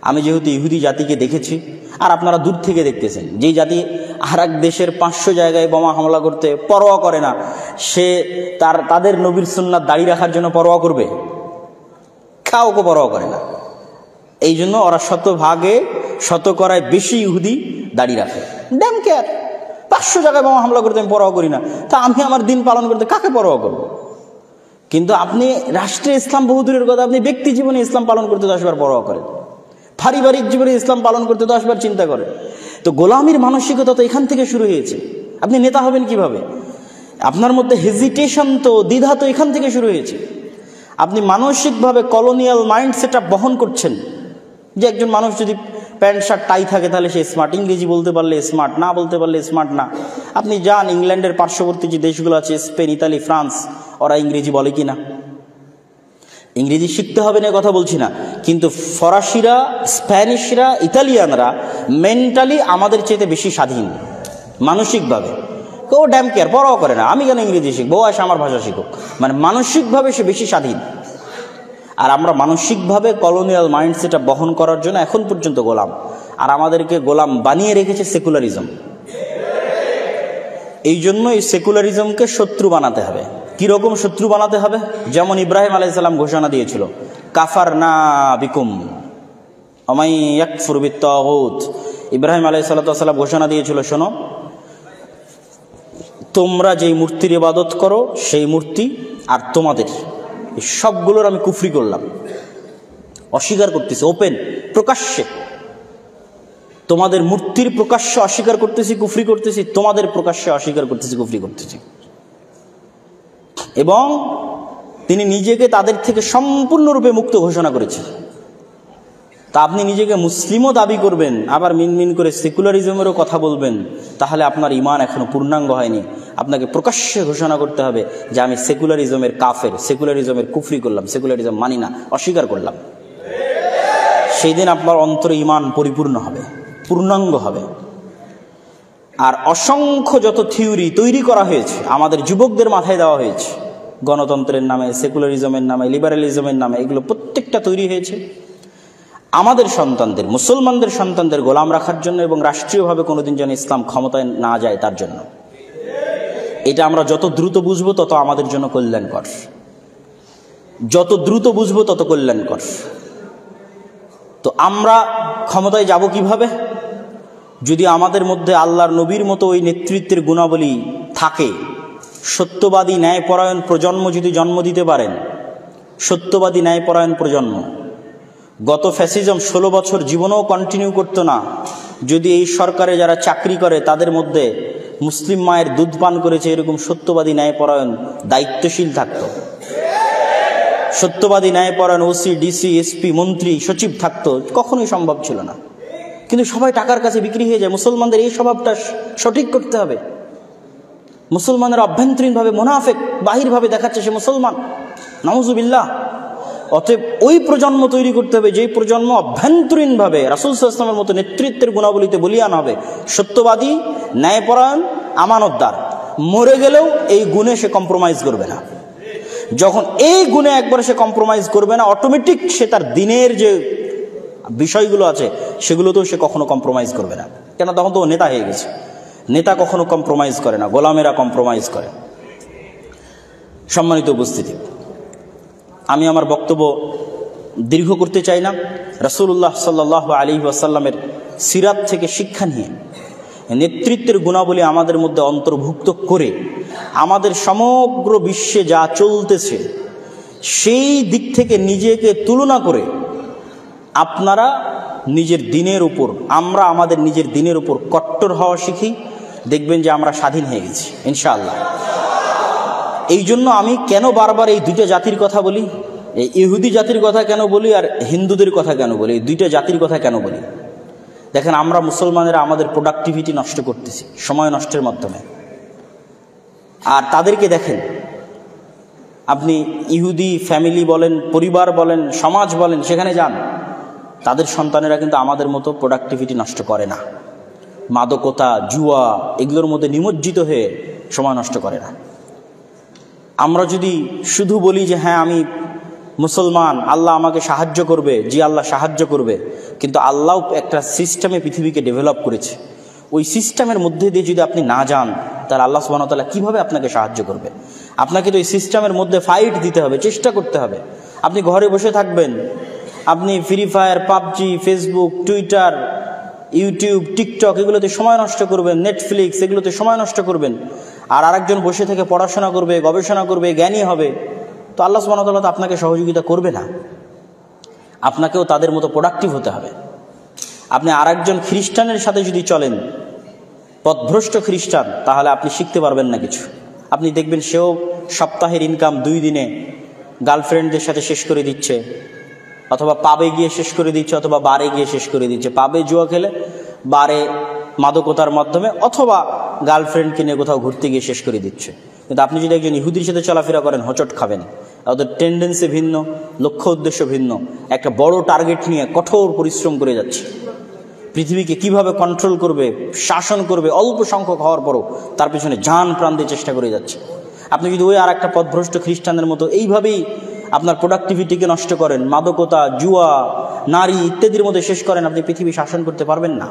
S1: আমি যেহেতু ইহুদি জাতিকে দেখেছি, আর আপনারা দূর থেকে দেখতেছেন, যেই জাতি আর এক দেশের 500 জায়গায় বোমা হামলা করতে পরোয়া করে না, সে তাদের নবীর সুন্নাত দাড়ি রাখার জন্য পরোয়া করবে? কাউকে পরোয়া করে না। এই জন্য ওরা শতকরায় বেশি ইহুদি দাড়ি রাখে। ড্যাম কেয়ার, 500 জায়গায় বোমা হামলা করতে আমি পরোয়া করি না, তা আমি আমার দিন পালন করতে কাকে পরোয়া করবো? কিন্তু আপনি রাষ্ট্রে ইসলাম বহুদূরের কথা, আপনি ব্যক্তি জীবনে ইসলাম পালন করতে 10 বার পরোয়া করেন, পারিবারিক জীবনে ইসলাম পালন করতে 10 বার চিন্তা করেন। তো গোলামির মানসিকতা তো এখান থেকে শুরু হয়েছে। আপনি নেতা হবেন কিভাবে? আপনার মধ্যে হেজিটেশন তো, দ্বিধা তো এখান থেকে শুরু হয়েছে। আপনি মানসিকভাবে কলোনিয়াল মাইন্ড সেট আপ বহন করছেন যে একজন মানুষ যদি প্যান্ট শার্ট টাই থাকে তাহলে সে স্মার্ট, ইংরেজি বলতে পারলে স্মার্ট, না বলতে পারলে স্মার্ট না। আপনি যান ইংল্যান্ডের পার্শ্ববর্তী যে দেশগুলো আছে, স্পেন, ইতালি, ফ্রান্স, ওরা ইংরেজি বলে কি না? ইংরেজি শিখতে হবে না কথা বলছি না, কিন্তু ফরাসিরা, স্প্যানিশরা, ইতালিয়ানরা মেন্টালি আমাদের চেয়ে বেশি স্বাধীন মানসিকভাবে। কেউ ড্যাম কেয়ার, পরোয়া করে না আমি কেন ইংরেজি শিখবো, ও আসে আমার ভাষা শিখুক। মানে মানসিকভাবে সে বেশি স্বাধীন। আর আমরা মানসিকভাবে কলোনিয়াল মাইন্ডসেটটা বহন করার জন্য এখন পর্যন্ত গোলাম, আর আমাদেরকে গোলাম বানিয়ে রেখেছে সেকুলারিজম। এই জন্য এই সেকুলারিজমকে শত্রু বানাতে হবে। কিরকম শত্রু বানাতে হবে? যেমন ইব্রাহিম আলাইহিস সালাম ঘোষণা দিয়েছিল, কাফারনা বিকুম আমাই ইয়াকফুর বিত্তাগুত। ইব্রাহিম আলাইহিস সালাম ঘোষণা দিয়েছিল, শোনো, তোমরা যেই মূর্তির ইবাদত করো সেই মূর্তি আর তোমাদের সবগুলোর আমি কুফরি করলাম, অস্বীকার করতেছি, ওপেন প্রকাশ্যে। তোমাদের মূর্তির প্রকাশ্যে অস্বীকার করতেছি, কুফরি করতেছি, তোমাদের প্রকাশ্যে অস্বীকার করতেছি, কুফরি করতেছি। এবং তিনি নিজেকে তাদের থেকে সম্পূর্ণরূপে মুক্ত ঘোষণা করেছেন। তা আপনি নিজেকে মুসলিমও দাবি করবেন, আবার মিনমিন করে সেকুলারিজমেরও কথা বলবেন, তাহলে আপনার ঈমান এখনো পূর্ণাঙ্গ হয়নি। আপনাকে প্রকাশ্যে ঘোষণা করতে হবে যে আমি সেকুলারিজমের কাফের, সেকুলারিজমের কুফরি করলাম, সেকুলারিজম মানি না, অস্বীকার করলাম। সেই দিন আপনার অন্তরে ঈমান পরিপূর্ণ হবে, পূর্ণাঙ্গ হবে। আর অসংখ্য যত থিওরি তৈরি করা হয়েছে আমাদের যুবকদের মাথায় দেওয়া হয়েছে, গণতন্ত্রের নামে, সেকুলারিজমের নামে, লিবারালিজমের নামে, এগুলো প্রত্যেকটা তৈরি হয়েছে আমাদের সন্তানদের, মুসলমানদের সন্তানদের গোলাম রাখার জন্য এবং রাষ্ট্রীয়ভাবে কোনোদিন যেন ইসলাম ক্ষমতায় না যায় তার জন্য। এটা আমরা যত দ্রুত বুঝবো তত আমাদের জন্য কল্যাণকর, যত দ্রুত বুঝবো তত কল্যাণকর। তো আমরা ক্ষমতায় যাব কিভাবে? যদি আমাদের মধ্যে আল্লাহর নবীর মতো ওই নেতৃত্বের গুণাবলী থাকে, সত্যবাদী ন্যায়পরায়ণ প্রজন্ম যদি জন্ম দিতে পারেন, সত্যবাদী ন্যায়পরায়ণ প্রজন্ম। গত ফ্যাসিজম 16 বছর জীবনেও কন্টিনিউ করতো না যদি এই সরকারে যারা চাকরি করে তাদের মধ্যে মুসলিম মায়ের দুধ পান করেছে এরকম সত্যবাদী ন্যায়পরায়ণ দায়িত্বশীল থাকতো, সত্যবাদী ন্যায়পরায়ণ ওসি, ডিসি, এসপি, মন্ত্রী, সচিব থাকতো, কখনোই সম্ভব ছিল না। কিন্তু সবাই টাকার কাছে বিক্রি হয়ে যায়। মুসলমানদের এই স্বভাবটা সঠিক করতে হবে। মুসলমানের অভ্যন্তরীণভাবে মুনাফিক, বাহিরভাবে দেখাচ্ছে সে মুসলমান, নাউজুবিল্লাহ। অতএব ওই প্রজন্ম তৈরি করতে হবে যেই প্রজন্ম অভ্যন্তরীণভাবে রাসূল সাল্লাল্লাহু আলাইহি ওয়াসাল্লামের মতো নেতৃত্বের গুণাবলীতে বলিয়ান হবে, সত্যবাদী, ন্যায়পরায়ণ, আমানতদার। মরে গেলেও এই গুণে সে কম্প্রোমাইজ করবে না। যখন এই গুণে একবারে সে কম্প্রোমাইজ করবে না, অটোমেটিক সে তার দিনের যে বিষয়গুলো আছে সেগুলোতেও সে কখনো কম্প্রোমাইজ করবে না। কেন? তখন তো ও নেতা হয়ে গেছে। নেতা কখনো কম্প্রোমাইজ করে না, গোলামেরা কম্প্রোমাইজ করে। সম্মানিত উপস্থিতি, আমি আমার বক্তব্য দীর্ঘ করতে চাই না। রাসূলুল্লাহ সাল্লাল্লাহু আলাইহি ওয়াসাল্লামের সিরাত থেকে শিক্ষা নিয়ে নেতৃত্বের গুণাবলী আমাদের মধ্যে অন্তর্ভুক্ত করে আমাদের সমগ্র বিশ্বে যা চলতেছে সেই দিক থেকে নিজেকে তুলনা করে আপনারা নিজের দিনের উপর, আমরা আমাদের নিজের দিনের উপর কট্টর হওয়া শিখি, দেখবেন যে আমরা স্বাধীন হয়ে গেছি ইনশাআল্লাহ। এই জন্য আমি কেন বারবার এই দুইটা জাতির কথা বলি, এই ইহুদি জাতির কথা কেন বলি আর হিন্দুদের কথা কেন বলি, এই দুইটা জাতির কথা কেন বলি? দেখেন, আমরা মুসলমানেরা আমাদের প্রোডাক্টিভিটি নষ্ট করতেছি সময় নষ্টের মাধ্যমে। আর তাদেরকে দেখেন, আপনি ইহুদি ফ্যামিলি বলেন, পরিবার বলেন, সমাজ বলেন, সেখানে যান, তাদের সন্তানেরা কিন্তু আমাদের মতো প্রোডাক্টিভিটি নষ্ট করে না। মাদকতা, জুয়া এগুলোর মধ্যে নিমজ্জিত হয়ে সময় নষ্ট করে না। আমরা যদি শুধু বলি যে হ্যাঁ আমি মুসলমান, আল্লাহ আমাকে সাহায্য করবে, জি আল্লাহ সাহায্য করবে, কিন্তু আল্লাহ একটা সিস্টেমে পৃথিবীকে ডেভেলপ করেছে, ওই সিস্টেমের মধ্যে দিয়ে যদি আপনি না যান তাহলে আল্লাহ সুবহানাহু ওয়া তাআলা কীভাবে আপনাকে সাহায্য করবে? আপনাকে তো ওই সিস্টেমের মধ্যে ফাইট দিতে হবে, চেষ্টা করতে হবে। আপনি ঘরে বসে থাকবেন, আপনি free fire, PUBG, Facebook, Twitter, YouTube, TikTok এগুলোতে সময় নষ্ট করবেন, নেটফ্লিক্স এগুলোতে সময় নষ্ট করবেন, আর আরেকজন বসে থেকে পড়াশোনা করবে, গবেষণা করবে, জ্ঞানী হবে, তো আল্লাহ সুবহানাহু ওয়া তাআলা তো আপনাকে সহযোগিতা করবে না। আপনাকেও তাদের মতো প্রোডাক্টিভ হতে হবে। আপনি আরেকজন খ্রিস্টানের সাথে যদি চলেন, পথভ্রষ্ট খ্রিস্টান, তাহলে আপনি শিখতে পারবেন না কিছু। আপনি দেখবেন সেও সপ্তাহের ইনকাম 2 দিনে গার্লফ্রেন্ডদের সাথে শেষ করে দিচ্ছে, অথবা পাবে গিয়ে শেষ করে দিচ্ছে, অথবা বারে গিয়ে শেষ করে দিচ্ছে। পাবে জুয়া খেলে, বারে মাদকতার মাধ্যমে, অথবা গার্লফ্রেন্ডকে নিয়ে কোথাও ঘুরতে গিয়ে শেষ করে দিচ্ছে। কিন্তু আপনি যদি একজন ইহুদির সাথে চলাফেরা করেন, হোঁচট খাবেন। ওদের টেন্ডেন্সি ভিন্ন, লক্ষ্য উদ্দেশ্য ভিন্ন, একটা বড় টার্গেট নিয়ে কঠোর পরিশ্রম করে যাচ্ছে। পৃথিবীকে কিভাবে কন্ট্রোল করবে, শাসন করবে, অল্প সংখ্যক হওয়ার পরও তার পিছনে জান প্রাণ দিয়ে চেষ্টা করে যাচ্ছে। আপনি যদি ওই আর একটা পথভ্রষ্ট খ্রিস্টানদের মতো এইভাবেই আপনার প্রোডাক্টিভিটিকে নষ্ট করেন, মাদকতা, জুয়া, নারী ইত্যাদির মধ্যে শেষ করেন, আপনি পৃথিবী শাসন করতে পারবেন না।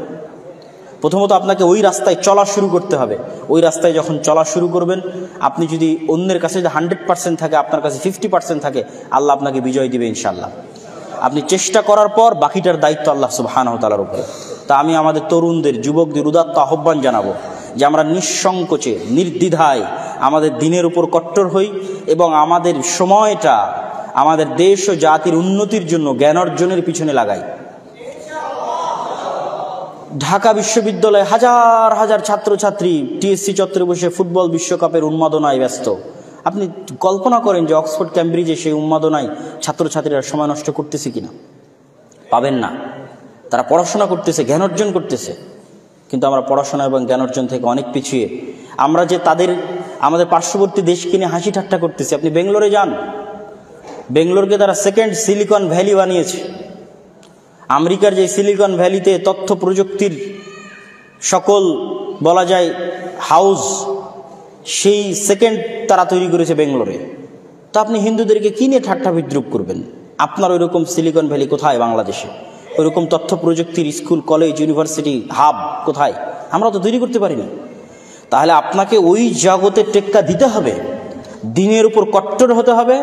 S1: প্রথমত আপনাকে ওই রাস্তায় চলা শুরু করতে হবে। ওই রাস্তায় যখন চলা শুরু করবেন, আপনি যদি অন্যের কাছে যদি 100% থাকে, আপনার কাছে 50% থাকে, আল্লাহ আপনাকে বিজয় দিবে ইনশাআল্লাহ। আপনি চেষ্টা করার পর বাকিটার দায়িত্ব আল্লাহ সুবহানাহু ওয়া তাআলার উপরে। তা আমি আমাদের তরুণদের, যুবকদের উদাত্ত আহ্বান জানাবো যে আমরা নিঃসংকোচে, নির্দ্বিধায় আমাদের দিনের উপর কট্টর হই এবং আমাদের সময়টা আমাদের দেশ ও জাতির উন্নতির জন্য জ্ঞান অর্জনের পিছনে লাগাই। ঢাকা বিশ্ববিদ্যালয়ে হাজার হাজার ছাত্রছাত্রী টিএসসি চত্বরে বসে ফুটবল বিশ্বকাপের উন্মাদনায় ব্যস্ত। আপনি কল্পনা করেন যে অক্সফোর্ড, ক্যামব্রিজে সেই উন্মাদনায় ছাত্রছাত্রীরা সময় নষ্ট করতেছে কিনা? পাবেন না। তারা পড়াশোনা করতেছে, জ্ঞান অর্জন করতেছে, কিন্তু আমরা পড়াশোনা এবং জ্ঞান অর্জন থেকে অনেক পিছিয়ে। আমরা যে আমাদের পার্শ্ববর্তী দেশকে নিয়ে হাসি ঠাট্টা করতেছি। আপনি বেঙ্গলোরে যান, বেঙ্গলোরকে তারা সেকেন্ড সিলিকন ভ্যালি বানিয়েছে। আমেরিকার যে সিলিকন ভ্যালিতে তথ্য প্রযুক্তির সকল বলা যায় হাউস, সেই সেকেন্ড তারা তৈরি করেছে বেঙ্গলোরে। তো আপনি হিন্দুদেরকে কি নিয়ে ঠাট্টা বিদ্রুপ করবেন? আপনার ওইরকম সিলিকন ভ্যালি কোথায় বাংলাদেশে? ওইরকম তথ্য প্রযুক্তির স্কুল, কলেজ, ইউনিভার্সিটি, হাব কোথায়? আমরা তো তৈরি করতে পারিনি। তাহলে আপনাকে ওই জগতে টেক্কা দিতে হবে, দিনের উপর কট্টর হতে হবে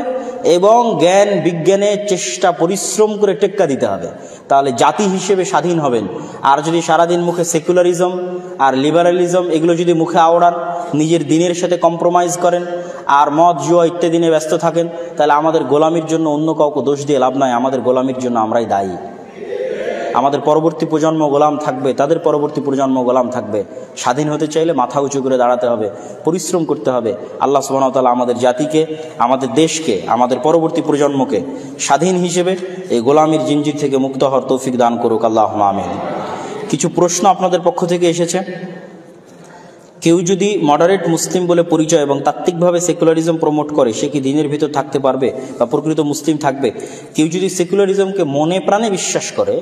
S1: এবং জ্ঞান বিজ্ঞানের চেষ্টা পরিশ্রম করে টেক্কা দিতে হবে। তাহলে জাতি হিসেবে স্বাধীন হবেন। আর যদি সারাদিন মুখে সেকুলারিজম আর লিবারালিজম এগুলো যদি মুখে আওড়ান, নিজের দিনের সাথে কম্প্রোমাইজ করেন আর মদ জুয়া ইত্যাদি নিয়ে ব্যস্ত থাকেন, তাহলে আমাদের গোলামির জন্য অন্য কাউকে দোষ দিয়ে লাভ নাই। আমাদের গোলামির জন্য আমরাই দায়ী। আমাদের পরবর্তী প্রজন্ম গোলাম থাকবে, তাদের পরবর্তী প্রজন্ম গোলাম থাকবে। স্বাধীন হতে চাইলে মাথা উঁচু করে দাঁড়াতে হবে, পরিশ্রম করতে হবে। আল্লাহ সুবহানাহু ওয়া তাআলা আমাদের জাতিকে, আমাদের দেশকে, আমাদের পরবর্তী প্রজন্মকে স্বাধীন হিসেবে এই গোলামির জিঞ্জির থেকে মুক্ত হওয়ার তৌফিক দান করুক, আল্লাহুম্মা আমিন। কিছু প্রশ্ন আপনাদের পক্ষ থেকে এসেছে। কেউ যদি মডারেট মুসলিম বলে পরিচয় এবং তাত্ত্বিকভাবে সেকুলারিজম প্রমোট করে, সে কি দিনের ভিতর থাকতে পারবে বা প্রকৃত মুসলিম থাকবে? কেউ যদি সেকুলারিজমকে মনে প্রাণে বিশ্বাস করে,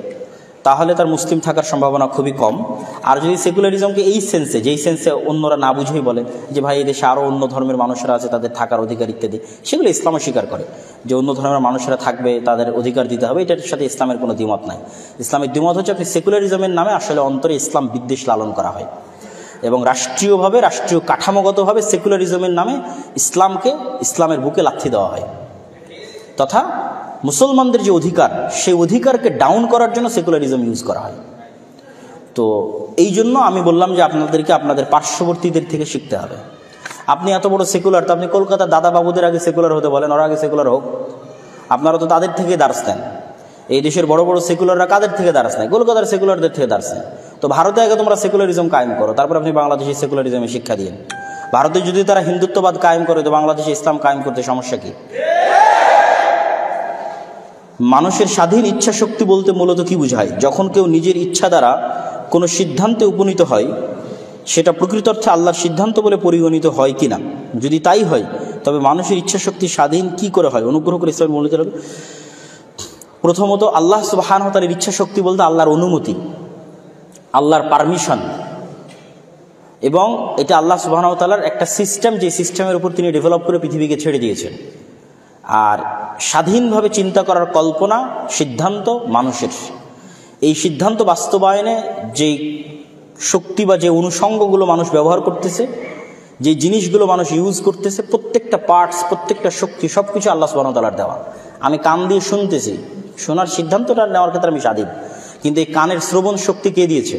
S1: তাহলে তার মুসলিম থাকার সম্ভাবনা খুবই কম। আর যদি সেকুলারিজমকে এই সেন্সে, যেই সেন্সে অন্যরা না বুঝেই বলে যে ভাই এই দেশে আরও অন্য ধর্মের মানুষরা আছে, তাদের থাকার অধিকার ইত্যাদি, সেগুলো ইসলামও স্বীকার করে যে অন্য ধর্মের মানুষরা থাকবে, তাদের অধিকার দিতে হবে, এটার সাথে ইসলামের কোনো দ্বিমত নাই। ইসলামের দ্বিমত হচ্ছে আপনি সেকুলারিজমের নামে আসলে অন্তরে ইসলাম বিদ্বেষ লালন করা হয় এবং রাষ্ট্রীয়ভাবে, রাষ্ট্রীয় কাঠামোগতভাবে সেকুলারিজমের নামে ইসলামকে, ইসলামের বুকে লাথি দেওয়া হয়, তথা মুসলমানদের যে অধিকার, সেই অধিকারকে ডাউন করার জন্য সেকুলারিজম ইউজ করা হয়। তো এই জন্য আমি বললাম যে আপনাদেরকে আপনাদের পার্শ্ববর্তীদের থেকে শিখতে হবে। আপনি এত বড় সেকুলার, তো আপনি কলকাতার দাদা বাবুদের আগে সেকুলার হতে বলেন, ওরা আগে সেকুলার হোক। আপনারা তো তাদের থেকে দার্স নেন। এই দেশের বড় বড় সেকুলাররা কাদের থেকে দার্স নেয়? কলকাতার সেকুলারদের থেকে দার্স নেয়। তো ভারতে আগে তোমরা সেকুলারিজম কায়েম করো, তারপর আপনি বাংলাদেশে সেকুলারিজমে শিক্ষা দিন। ভারতে যদি তারা হিন্দুত্ববাদ কায়েম করে, তো বাংলাদেশে ইসলাম কায়েম করতে সমস্যা কি? মানুষের স্বাধীন ইচ্ছা শক্তি বলতে মূলত কি বোঝায়? যখন কেউ নিজের ইচ্ছা দ্বারা কোনো সিদ্ধান্তে উপনীত হয়, সেটা প্রকৃত অর্থে আল্লাহর সিদ্ধান্ত বলে পরিগণিত হয় কিনা? যদি তাই হয়, তবে মানুষের ইচ্ছা শক্তি স্বাধীন কি করে হয়? অনুগ্রহ করে ইসলাম বলতে হবে। প্রথমত, আল্লাহ সুবহানাহু ওয়া তাআলার ইচ্ছা শক্তি বলতে আল্লাহর অনুমতি, আল্লাহর পারমিশন, এবং এটা আল্লাহ সুবহানাহু ওয়া তাআলার একটা সিস্টেম, যে সিস্টেমের উপর তিনি ডেভেলপ করে পৃথিবীকে ছেড়ে দিয়েছেন। আর স্বাধীনভাবে চিন্তা করার কল্পনা, সিদ্ধান্ত মানুষের। এই সিদ্ধান্ত বাস্তবায়নে যে শক্তি বা যে অনুষঙ্গগুলো মানুষ ব্যবহার করতেছে, যে জিনিসগুলো মানুষ ইউজ করতেছে, প্রত্যেকটা পার্টস, প্রত্যেকটা শক্তি, সব কিছু আল্লাহ সুবহানাহু ওয়া তাআলার দেওয়া। আমি কান দিয়ে শুনতেছি, শোনার সিদ্ধান্তটা নেওয়ার ক্ষেত্রে আমি স্বাধীন, কিন্তু এই কানের শ্রবণ শক্তি কে দিয়েছে?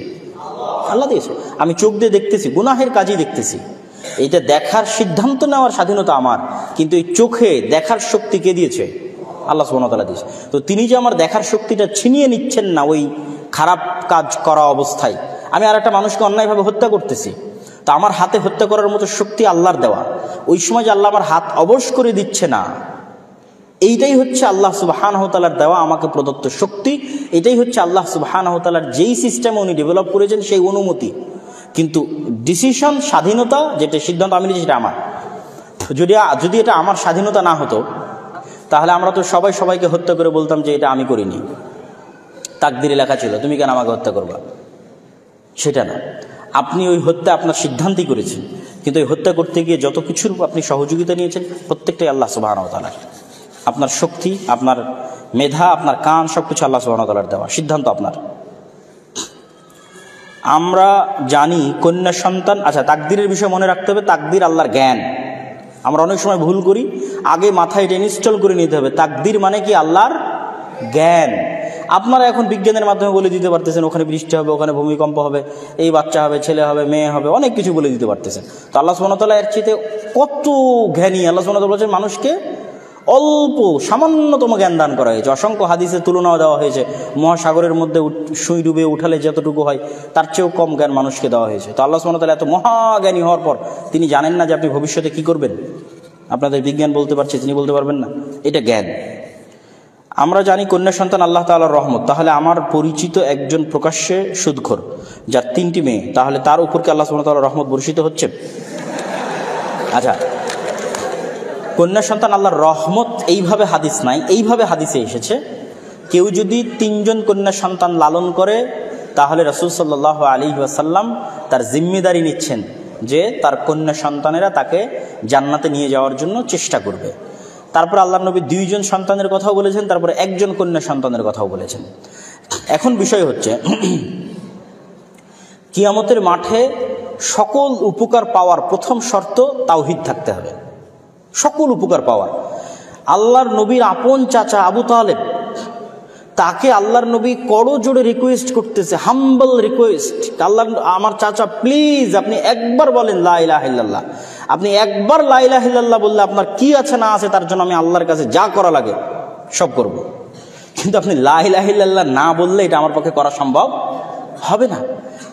S1: আল্লাহ দিয়েছে। আমি চোখ দিয়ে দেখতেছি, গুনাহের কাজই দেখতেছি, এইটা দেখার সিদ্ধান্ত নেওয়ার স্বাধীনতা আমার, কিন্তু এই চোখে দেখার শক্তি কে দিয়েছে? আল্লাহ সুবহানাহু ওয়া তাআলা দিয়েছে। তো তিনি যে আমার দেখার শক্তিটা ছিনিয়ে নিচ্ছেন না ওই খারাপ কাজ করা অবস্থায়, আমি আর একটা মানুষকে অন্যায়ভাবে হত্যা করতেছি, তো আমার হাতে হত্যা করার মতো শক্তি আল্লাহর দেওয়া। ওই সময় যে আল্লাহ আমার হাত অবশ করে দিচ্ছে না, এইটাই হচ্ছে আল্লাহ সুবহানাহু ওয়া তাআলার দেওয়া আমাকে প্রদত্ত শক্তি। এটাই হচ্ছে আল্লাহ সুবহানাহু ওয়া তাআলার যেই সিস্টেমে উনি ডেভেলপ করেছেন সেই অনুমতি। কিন্তু ডিসিশন, স্বাধীনতা, যেটা সিদ্ধান্ত আমি নিয়েছি, সেটা আমার। যদি এটা আমার স্বাধীনতা না হতো, তাহলে আমরা তো সবাই সবাইকে হত্যা করে বলতাম যে এটা আমি করিনি, তাকদিরে লেখা ছিল, তুমি কেন আমাকে হত্যা করবা? সেটা না, আপনি ওই হত্যা আপনার সিদ্ধান্তই করেছেন, কিন্তু ওই হত্যা করতে গিয়ে যত কিছুর আপনি সহযোগিতা নিয়েছেন, প্রত্যেকটাই আল্লাহ সুবহানাহু ওয়া তাআলার। আপনার শক্তি, আপনার মেধা, আপনার কান, সব কিছু আল্লাহ সুবহানাহু ওয়া তাআলার দেওয়া, সিদ্ধান্ত আপনার। আমরা জানি কন্যা সন্তান, আচ্ছা তাকদিরের বিষয় মনে রাখতে হবে, তাকদির আল্লাহর জ্ঞান। আমরা অনেক সময় ভুল করি, আগে মাথায় এটা ইনস্টল করে নিতে হবে, তাকদির মানে কি? আল্লাহর জ্ঞান। আপনারা এখন বিজ্ঞানের মাধ্যমে বলে দিতে পারতেছেন ওখানে বৃষ্টি হবে, ওখানে ভূমিকম্প হবে, এই বাচ্চা হবে, ছেলে হবে, মেয়ে হবে, অনেক কিছু বলে দিতে পারতেছেন। তো আল্লাহ সুবহানাহু ওয়া তাআলা এর চেয়ে কত জ্ঞানী। আল্লাহ সুবহানাহু ওয়া তাআলা বলেছেন মানুষকে অল্প সামান্যতম জ্ঞান দান করা হয়েছে। অসংখ্য হাদিসের তুলনাও দেওয়া হয়েছে, মহাসাগরের মধ্যে সুই ডুবে উঠালে যতটুকু হয় তার চেয়েও কম জ্ঞান মানুষকে দেওয়া হয়েছে। তো আল্লাহ সুবহানাহু ওয়া তাআলা এত মহাজ্ঞানী হওয়ার পর তিনি জানেন না যে আপনি ভবিষ্যতে কি করবেন? আপনাদের বিজ্ঞান বলতে পারছে, তিনি বলতে পারবেন না? এটা জ্ঞান। আমরা জানি কন্যা সন্তান আল্লাহ তাআলার রহমত। তাহলে আমার পরিচিত একজন প্রকাশ্যে সুদখোর, যার 3টি মেয়ে, তাহলে তার উপর কি আল্লাহ সুবহানাহু ওয়া তাআলার রহমত বর্ষিত হচ্ছে? আচ্ছা, কন্যা সন্তান আল্লাহর রহমত এইভাবে হাদিস নাই, এইভাবে হাদিসে এসেছে কেউ যদি 3 জন কন্যা সন্তান লালন করে তাহলে রাসূল সাল্লাল্লাহু আলাইহি ওয়াসাল্লাম তার জিম্মেদারি নিচ্ছেন যে তার কন্যা সন্তানেরা তাকে জান্নাতে নিয়ে যাওয়ার জন্য চেষ্টা করবে। তারপর আল্লাহর নবী 2 জন সন্তানের কথাও বলেছেন, তারপরে 1 জন কন্যা সন্তানের কথাও বলেছেন। এখন বিষয় হচ্ছে কিয়ামতের মাঠে সকল উপকার পাওয়ার প্রথম শর্ত তাওহীদ থাকতে হবে। সকল উপকার পাওয়ার, আল্লাহর নবীর আপন চাচা আবু তালেব, তাকে আল্লাহর নবী করজোড়ে রিকোয়েস্ট করতেছে, হাম্বল রিকোয়েস্ট, আল্লাহ আমার চাচা প্লিজ আপনি একবার বলেন লা ইলাহা ইল্লাল্লাহ, আপনি একবার লা ইলাহা ইল্লাল্লাহ বললে আপনার কি আছে না আছে তার জন্য আমি আল্লাহর কাছে যা করা লাগে সব করব, কিন্তু আপনি লা ইলাহা ইল্লাল্লাহ না বললে এটা আমার পক্ষে করা সম্ভব হবে না।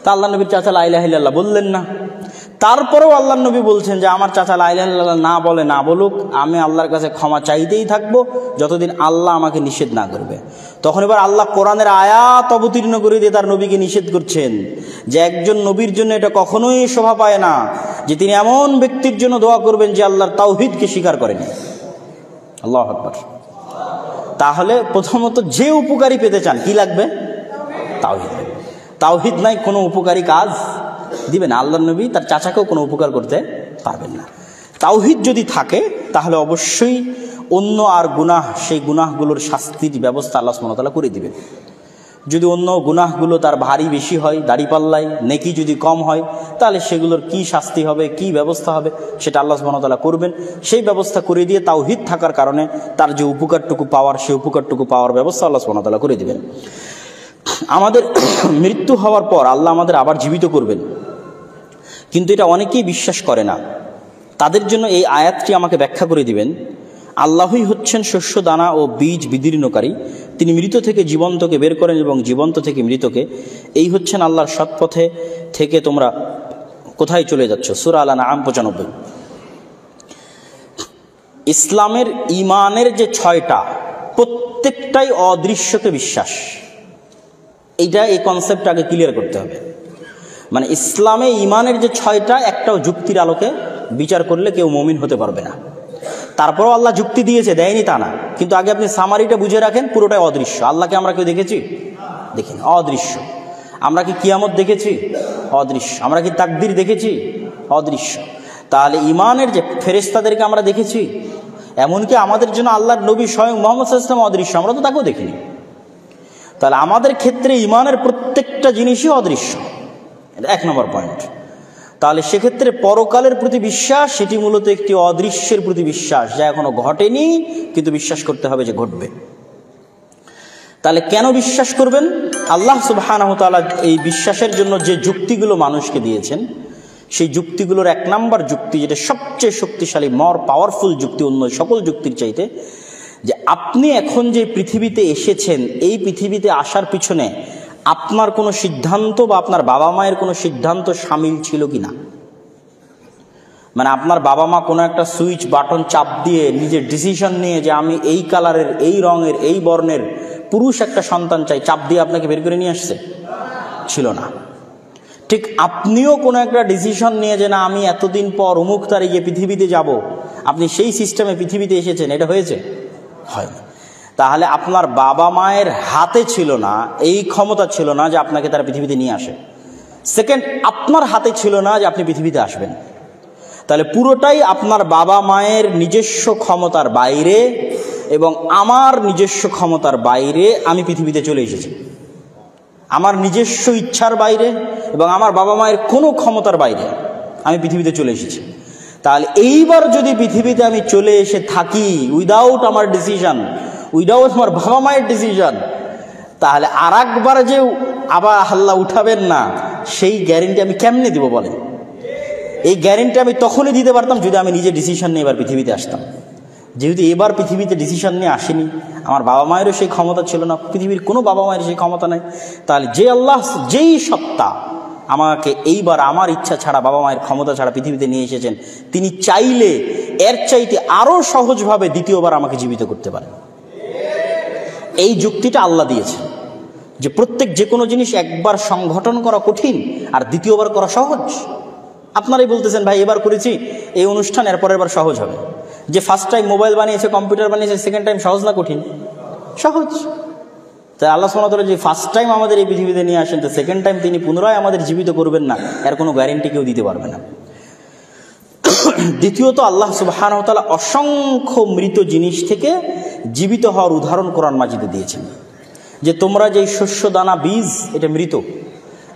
S1: তা আল্লাহ নবীর চাচা লা ইলাহা ইল্লাল্লাহ বললেন না। তারপরেও আল্লাহ নবী বলছেন যে আমার চাচা লা ইলাহা ইল্লাল্লাহ না বলে না বলুক, আমি আল্লাহর কাছে ক্ষমা চাইতেই থাকবো যতদিন আল্লাহ আমাকে নিষেধ না করবে। তখন এবার আল্লাহ কোরআনের আয়াত অবতীর্ণ করে দিয়ে তার নবীকে নিষেধ করছেন যে একজন নবীর জন্য এটা কখনোই শোভা পায় না যে তিনি এমন ব্যক্তির জন্য দোয়া করবেন যে আল্লাহর তাওহীদকে স্বীকার করেনি। আল্লাহু আকবার। তাহলে প্রথমত যে উপকারী পেতে চান কি লাগবে? তাওহীদ। তাওহীদ নাই কোনো উপকারী কাজ দিবেন, আল্লাহর নবী তার চাচাকেও কোনো উপকার করতে পারবেন না। তাওহীদ যদি থাকে তাহলে অবশ্যই অন্য আর গুনাহ, সেই গুনাহগুলোর শাস্তির ব্যবস্থা আল্লাহ সুবহানাহু ওয়া তাআলা করে দিবেন। যদি অন্য গুনাহগুলো তার ভারী বেশি হয়, দাড়িপাল্লায় নেকি যদি কম হয়, তাহলে সেগুলোর কি শাস্তি হবে, কি ব্যবস্থা হবে সেটা আল্লাহ সুবহানাহু ওয়া তাআলা করবেন। সেই ব্যবস্থা করে দিয়ে তাওহীদ থাকার কারণে তার যে উপকারটুকু পাওয়ার, সেই উপকারটুকু পাওয়ার ব্যবস্থা আল্লাহ সুবহানাহু ওয়া তাআলা করে দিবেন। আমাদের মৃত্যু হওয়ার পর আল্লাহ আমাদের আবার জীবিত করবেন, কিন্তু এটা অনেকেই বিশ্বাস করে না। তাদের জন্য এই আয়াতটি আমাকে ব্যাখ্যা করে দিবেন। আল্লাহই হচ্ছেন শস্য দানা ও বীজ বিদীর্ণকারী, তিনি মৃত থেকে জীবন্তকে বের করেন এবং জীবন্ত থেকে মৃতকে। এই হচ্ছেন আল্লাহর সৎপথে থেকে তোমরা কোথায় চলে যাচ্ছ? সূরা আল-আনআম 95। ইসলামের ঈমানের যে 6টা, প্রত্যেকটাই অদৃশ্যকে বিশ্বাস। এইটা এই কনসেপ্ট আগে ক্লিয়ার করতে হবে। মানে ইসলামে ঈমানের যে 6টা, একটাও যুক্তির আলোকে বিচার করলে কেউ মুমিন হতে পারবে না। তারপরেও আল্লাহ যুক্তি দিয়েছে, দেয়নি তা না, কিন্তু আগে আপনি সামারিটা বুঝে রাখেন, পুরোটাই অদৃশ্য। আল্লাহকে আমরা কেউ দেখেছি? দেখিনি, অদৃশ্য। আমরা কি কিয়ামত দেখেছি? অদৃশ্য। আমরা কি তাকদীর দেখেছি? অদৃশ্য। তাহলে ঈমানের যে ফেরেশতাদেরকে আমরা দেখেছি, এমনকি আমাদের জন্য আল্লাহর নবী স্বয়ং মুহাম্মদ সাল্লাল্লাহু আলাইহি ওয়াসাল্লাম অদৃশ্য, আমরা তো তাকেও দেখিনি। তাহলে আমাদের ক্ষেত্রে ঈমানের প্রত্যেকটা জিনিসই অদৃশ্য, এটা 1 নম্বর পয়েন্ট। তাহলে সেক্ষেত্রে পরকালের প্রতি বিশ্বাস, সেটি মূলত একটি অদৃশ্যের প্রতি বিশ্বাস, যা এখনো ঘটেনি কিন্তু বিশ্বাস করতে হবে যে ঘটবে। তাহলে কেন বিশ্বাস করবেন? আল্লাহ সুবহানাহু ওয়া তাআলা এই বিশ্বাসের জন্য যে যুক্তিগুলো মানুষকে দিয়েছেন, সেই যুক্তিগুলোর 1 নম্বর যুক্তি, যেটা সবচেয়ে শক্তিশালী, মর পাওয়ারফুল যুক্তি অন্য সকল যুক্তির চাইতে, যে আপনি এখন যে পৃথিবীতে এসেছেন, এই পৃথিবীতে আসার পিছনে আপনার কোনো সিদ্ধান্ত বা আপনার বাবা মায়ের কোনো সিদ্ধান্ত শামিল ছিল কি না। মানে আপনার বাবা মা কোনো একটা সুইচ বাটন চাপ দিয়ে নিজের ডিসিশন নিয়ে যে আমি এই কালারের, এই রঙের, এই বর্ণের পুরুষ একটা সন্তান চাই, চাপ দিয়ে আপনাকে বের করে নিয়ে আসছে? ছিল না। ঠিক আপনিও কোনো একটা ডিসিশন নিয়ে যে না আমি এতদিন পর অমুক তারিখে পৃথিবীতে যাব, আপনি সেই সিস্টেমে পৃথিবীতে এসেছেন, এটা হয়েছে? হয়নি। তাহলে আপনার বাবা মায়ের হাতে ছিল না, এই ক্ষমতা ছিল না যে আপনাকে তারা পৃথিবীতে নিয়ে আসে। সেকেন্ড, আপনার হাতে ছিল না যে আপনি পৃথিবীতে আসবেন। তাহলে পুরোটাই আপনার বাবা মায়ের নিজস্ব ক্ষমতার বাইরে এবং আমার নিজস্ব ক্ষমতার বাইরে আমি পৃথিবীতে চলে এসেছি। আমার নিজস্ব ইচ্ছার বাইরে এবং আমার বাবা মায়ের কোনো ক্ষমতার বাইরে আমি পৃথিবীতে চলে এসেছি। তাহলে এইবার যদি পৃথিবীতে আমি চলে এসে থাকি উইদাউট আমার ডিসিশন, উইদাউট আমার বাবা মায়ের ডিসিশন, তাহলে আর একবার যে আবার আল্লাহ উঠাবেন না, সেই গ্যারেন্টি আমি কেমনে দিব বলেন? এই গ্যারেন্টি আমি তখনই দিতে পারতাম যদি আমি নিজে ডিসিশন নিয়ে এবার পৃথিবীতে আসতাম। যেহেতু এবার পৃথিবীতে ডিসিশন নিয়ে আসেনি, আমার বাবা মায়েরও সেই ক্ষমতা ছিল না, পৃথিবীর কোনো বাবা মায়ের সেই ক্ষমতা নাই, তাহলে যে আল্লাহ, যেই সত্তা আমাকে এইবার আমার ইচ্ছা ছাড়া, বাবা মায়ের ক্ষমতা ছাড়া পৃথিবীতে নিয়ে এসেছেন, তিনি চাইলে এর চাইতে আরও সহজভাবে দ্বিতীয়বার আমাকে জীবিত করতে পারেন। এই যুক্তিটা আল্লাহ দিয়েছে যে প্রত্যেক যে কোনো জিনিস একবার সংগঠন করা কঠিন আর দ্বিতীয়বার করা সহজ। আপনারাই বলতেছেন ভাই এবার করেছি এই অনুষ্ঠান, এর পরের বার সহজ হবে। যে ফার্স্ট টাইম মোবাইল বানিয়েছে, কম্পিউটার বানিয়েছে, সেকেন্ড টাইম সহজ না কঠিন? সহজ। তাই আল্লাহ সুবহানাহু ওয়া তাআলা যে ফার্স্ট টাইম আমাদের এই পৃথিবীতে নিয়ে আসেন, তো সেকেন্ড টাইম তিনি পুনরায় আমাদের জীবিত করবেন না, এর কোনো গ্যারেন্টি কেউ দিতে পারবে না। দ্বিতীয়ত, আল্লাহ সুবহানাহু ওয়া তাআলা অসংখ্য মৃত জিনিস থেকে জীবিত হওয়ার উদাহরণ কোরআন মাজিদে দিয়েছেন। যে তোমরা যে শস্য দানা বীজ, এটা মৃত,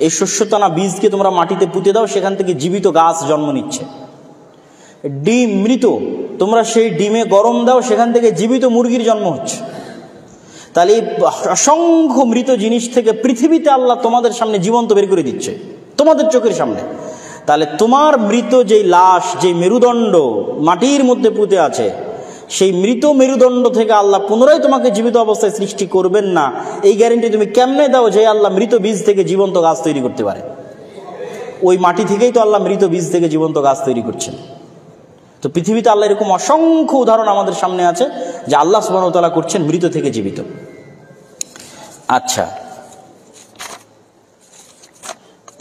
S1: এই শস্য দানা বীজকে তোমরা মাটিতে পুঁতে দাও, সেখান থেকে জীবিত গাছ জন্ম নিচ্ছে। ডিম মৃত, তোমরা সেই ডিমে গরম দাও, সেখান থেকে জীবিত মুরগির জন্ম হচ্ছে। তাহলে এই অসংখ্য মৃত জিনিস থেকে পৃথিবীতে আল্লাহ তোমাদের সামনে জীবন্ত বের করে দিচ্ছে, তোমাদের চোখের সামনে। তাহলে তোমার মৃত যেই লাশ, যেই মেরুদণ্ড মাটির মধ্যে পুঁতে আছে, সেই মৃত মেরুদণ্ড থেকে আল্লাহ পুনরায় তোমাকে জীবিত অবস্থায় সৃষ্টি করবেন না, এই গ্যারেন্টি তুমি কেমনে দাও যে আল্লাহ মৃত বীজ থেকে জীবন্ত গাছ তৈরি করতে পারে? ওই মাটি থেকেই তো আল্লাহ মৃত বীজ থেকে জীবন্ত গাছ তৈরি করছেন। তো পৃথিবীতে আল্লাহ এরকম অসংখ্য উদাহরণ আমাদের সামনে আছে যে আল্লাহ সুবহানাহু ওয়া তাআলা করছেন মৃত থেকে জীবিত। আচ্ছা,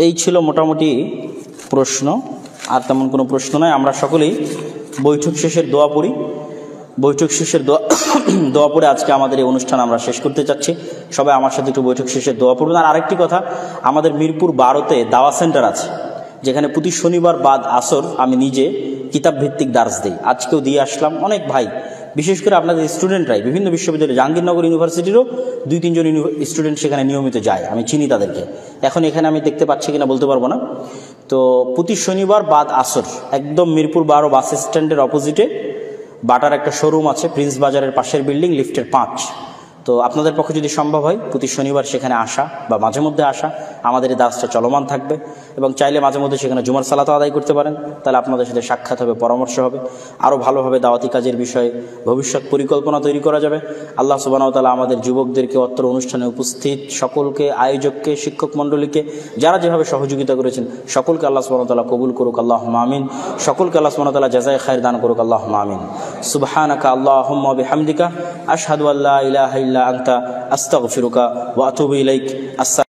S1: এই ছিল মোটামুটি প্রশ্ন, আর তেমন কোনো প্রশ্ন নয়। আমরা সকলেই বৈঠক শেষের দোয়া পড়ি। বৈঠক শেষের দোয়া পড়ে আজকে আমাদের এই অনুষ্ঠান আমরা শেষ করতে চাচ্ছি। সবাই আমার সাথে একটু বৈঠক শেষের দোয়া পড়বেন। আর আরেকটি কথা, আমাদের মিরপুর 12-তে দাওয়া সেন্টার আছে, যেখানে প্রতি শনিবার বাদ আসর আমি নিজে কিতাব ভিত্তিক দার্স দিই। আজকেও দিয়ে আসলাম। অনেক ভাই, বিশেষ করে আপনাদের স্টুডেন্টরাই বিভিন্ন বিশ্ববিদ্যালয়, জাহাঙ্গীরনগর ইউনিভার্সিটিরও 2-3 জন স্টুডেন্ট সেখানে নিয়মিত যায়, আমি চিনি তাদেরকে। এখন এখানে আমি দেখতে পাচ্ছি কিনা বলতে পারবো না। তো প্রতি শনিবার বাদ আসর একদম মিরপুর 12 বাস স্ট্যান্ডের অপোজিটে বাটার একটা শোরুম আছে, প্রিন্স বাজারের পাশের বিল্ডিং, লিফটের 5। তো আপনাদের পক্ষে যদি সম্ভব হয় প্রতি শনিবার সেখানে আসা বা মাঝে মধ্যে আসা, আমাদের এই দাসটা চলমান থাকবে। এবং চাইলে মাঝে মধ্যে সেখানে জুমার সালাতও আদায় করতে পারেন, তাহলে আপনাদের সাথে সাক্ষাৎ হবে, পরামর্শ হবে, আরও ভালোভাবে দাওয়াতি কাজের বিষয়ে ভবিষ্যৎ পরিকল্পনা তৈরি করা যাবে। আল্লাহ সুবহানাহু ওয়া তাআলা আমাদের যুবকদেরকে অত্র অনুষ্ঠানে উপস্থিত সকলকে, আয়োজককে, শিক্ষক মণ্ডলীকে, যারা যেভাবে সহযোগিতা করেছেন সকলকে আল্লাহ সুবহানাহু ওয়া তাআলা কবুল করুক, আল্লাহুম্মা আমিন। সকলকে আল্লাহ সুবহানাহু ওয়া তাআলা জাযায়ে খায়র দান করুক, আল্লাহুম্মা আমিন। সুবহানাকা আল্লাহুম্মা ওয়া বিহামদিকা আশহাদু আল্লা ইলাহা ইল্লা আনতা আস্তাগফিরুকা ওয়া আতুবু ইলাইক।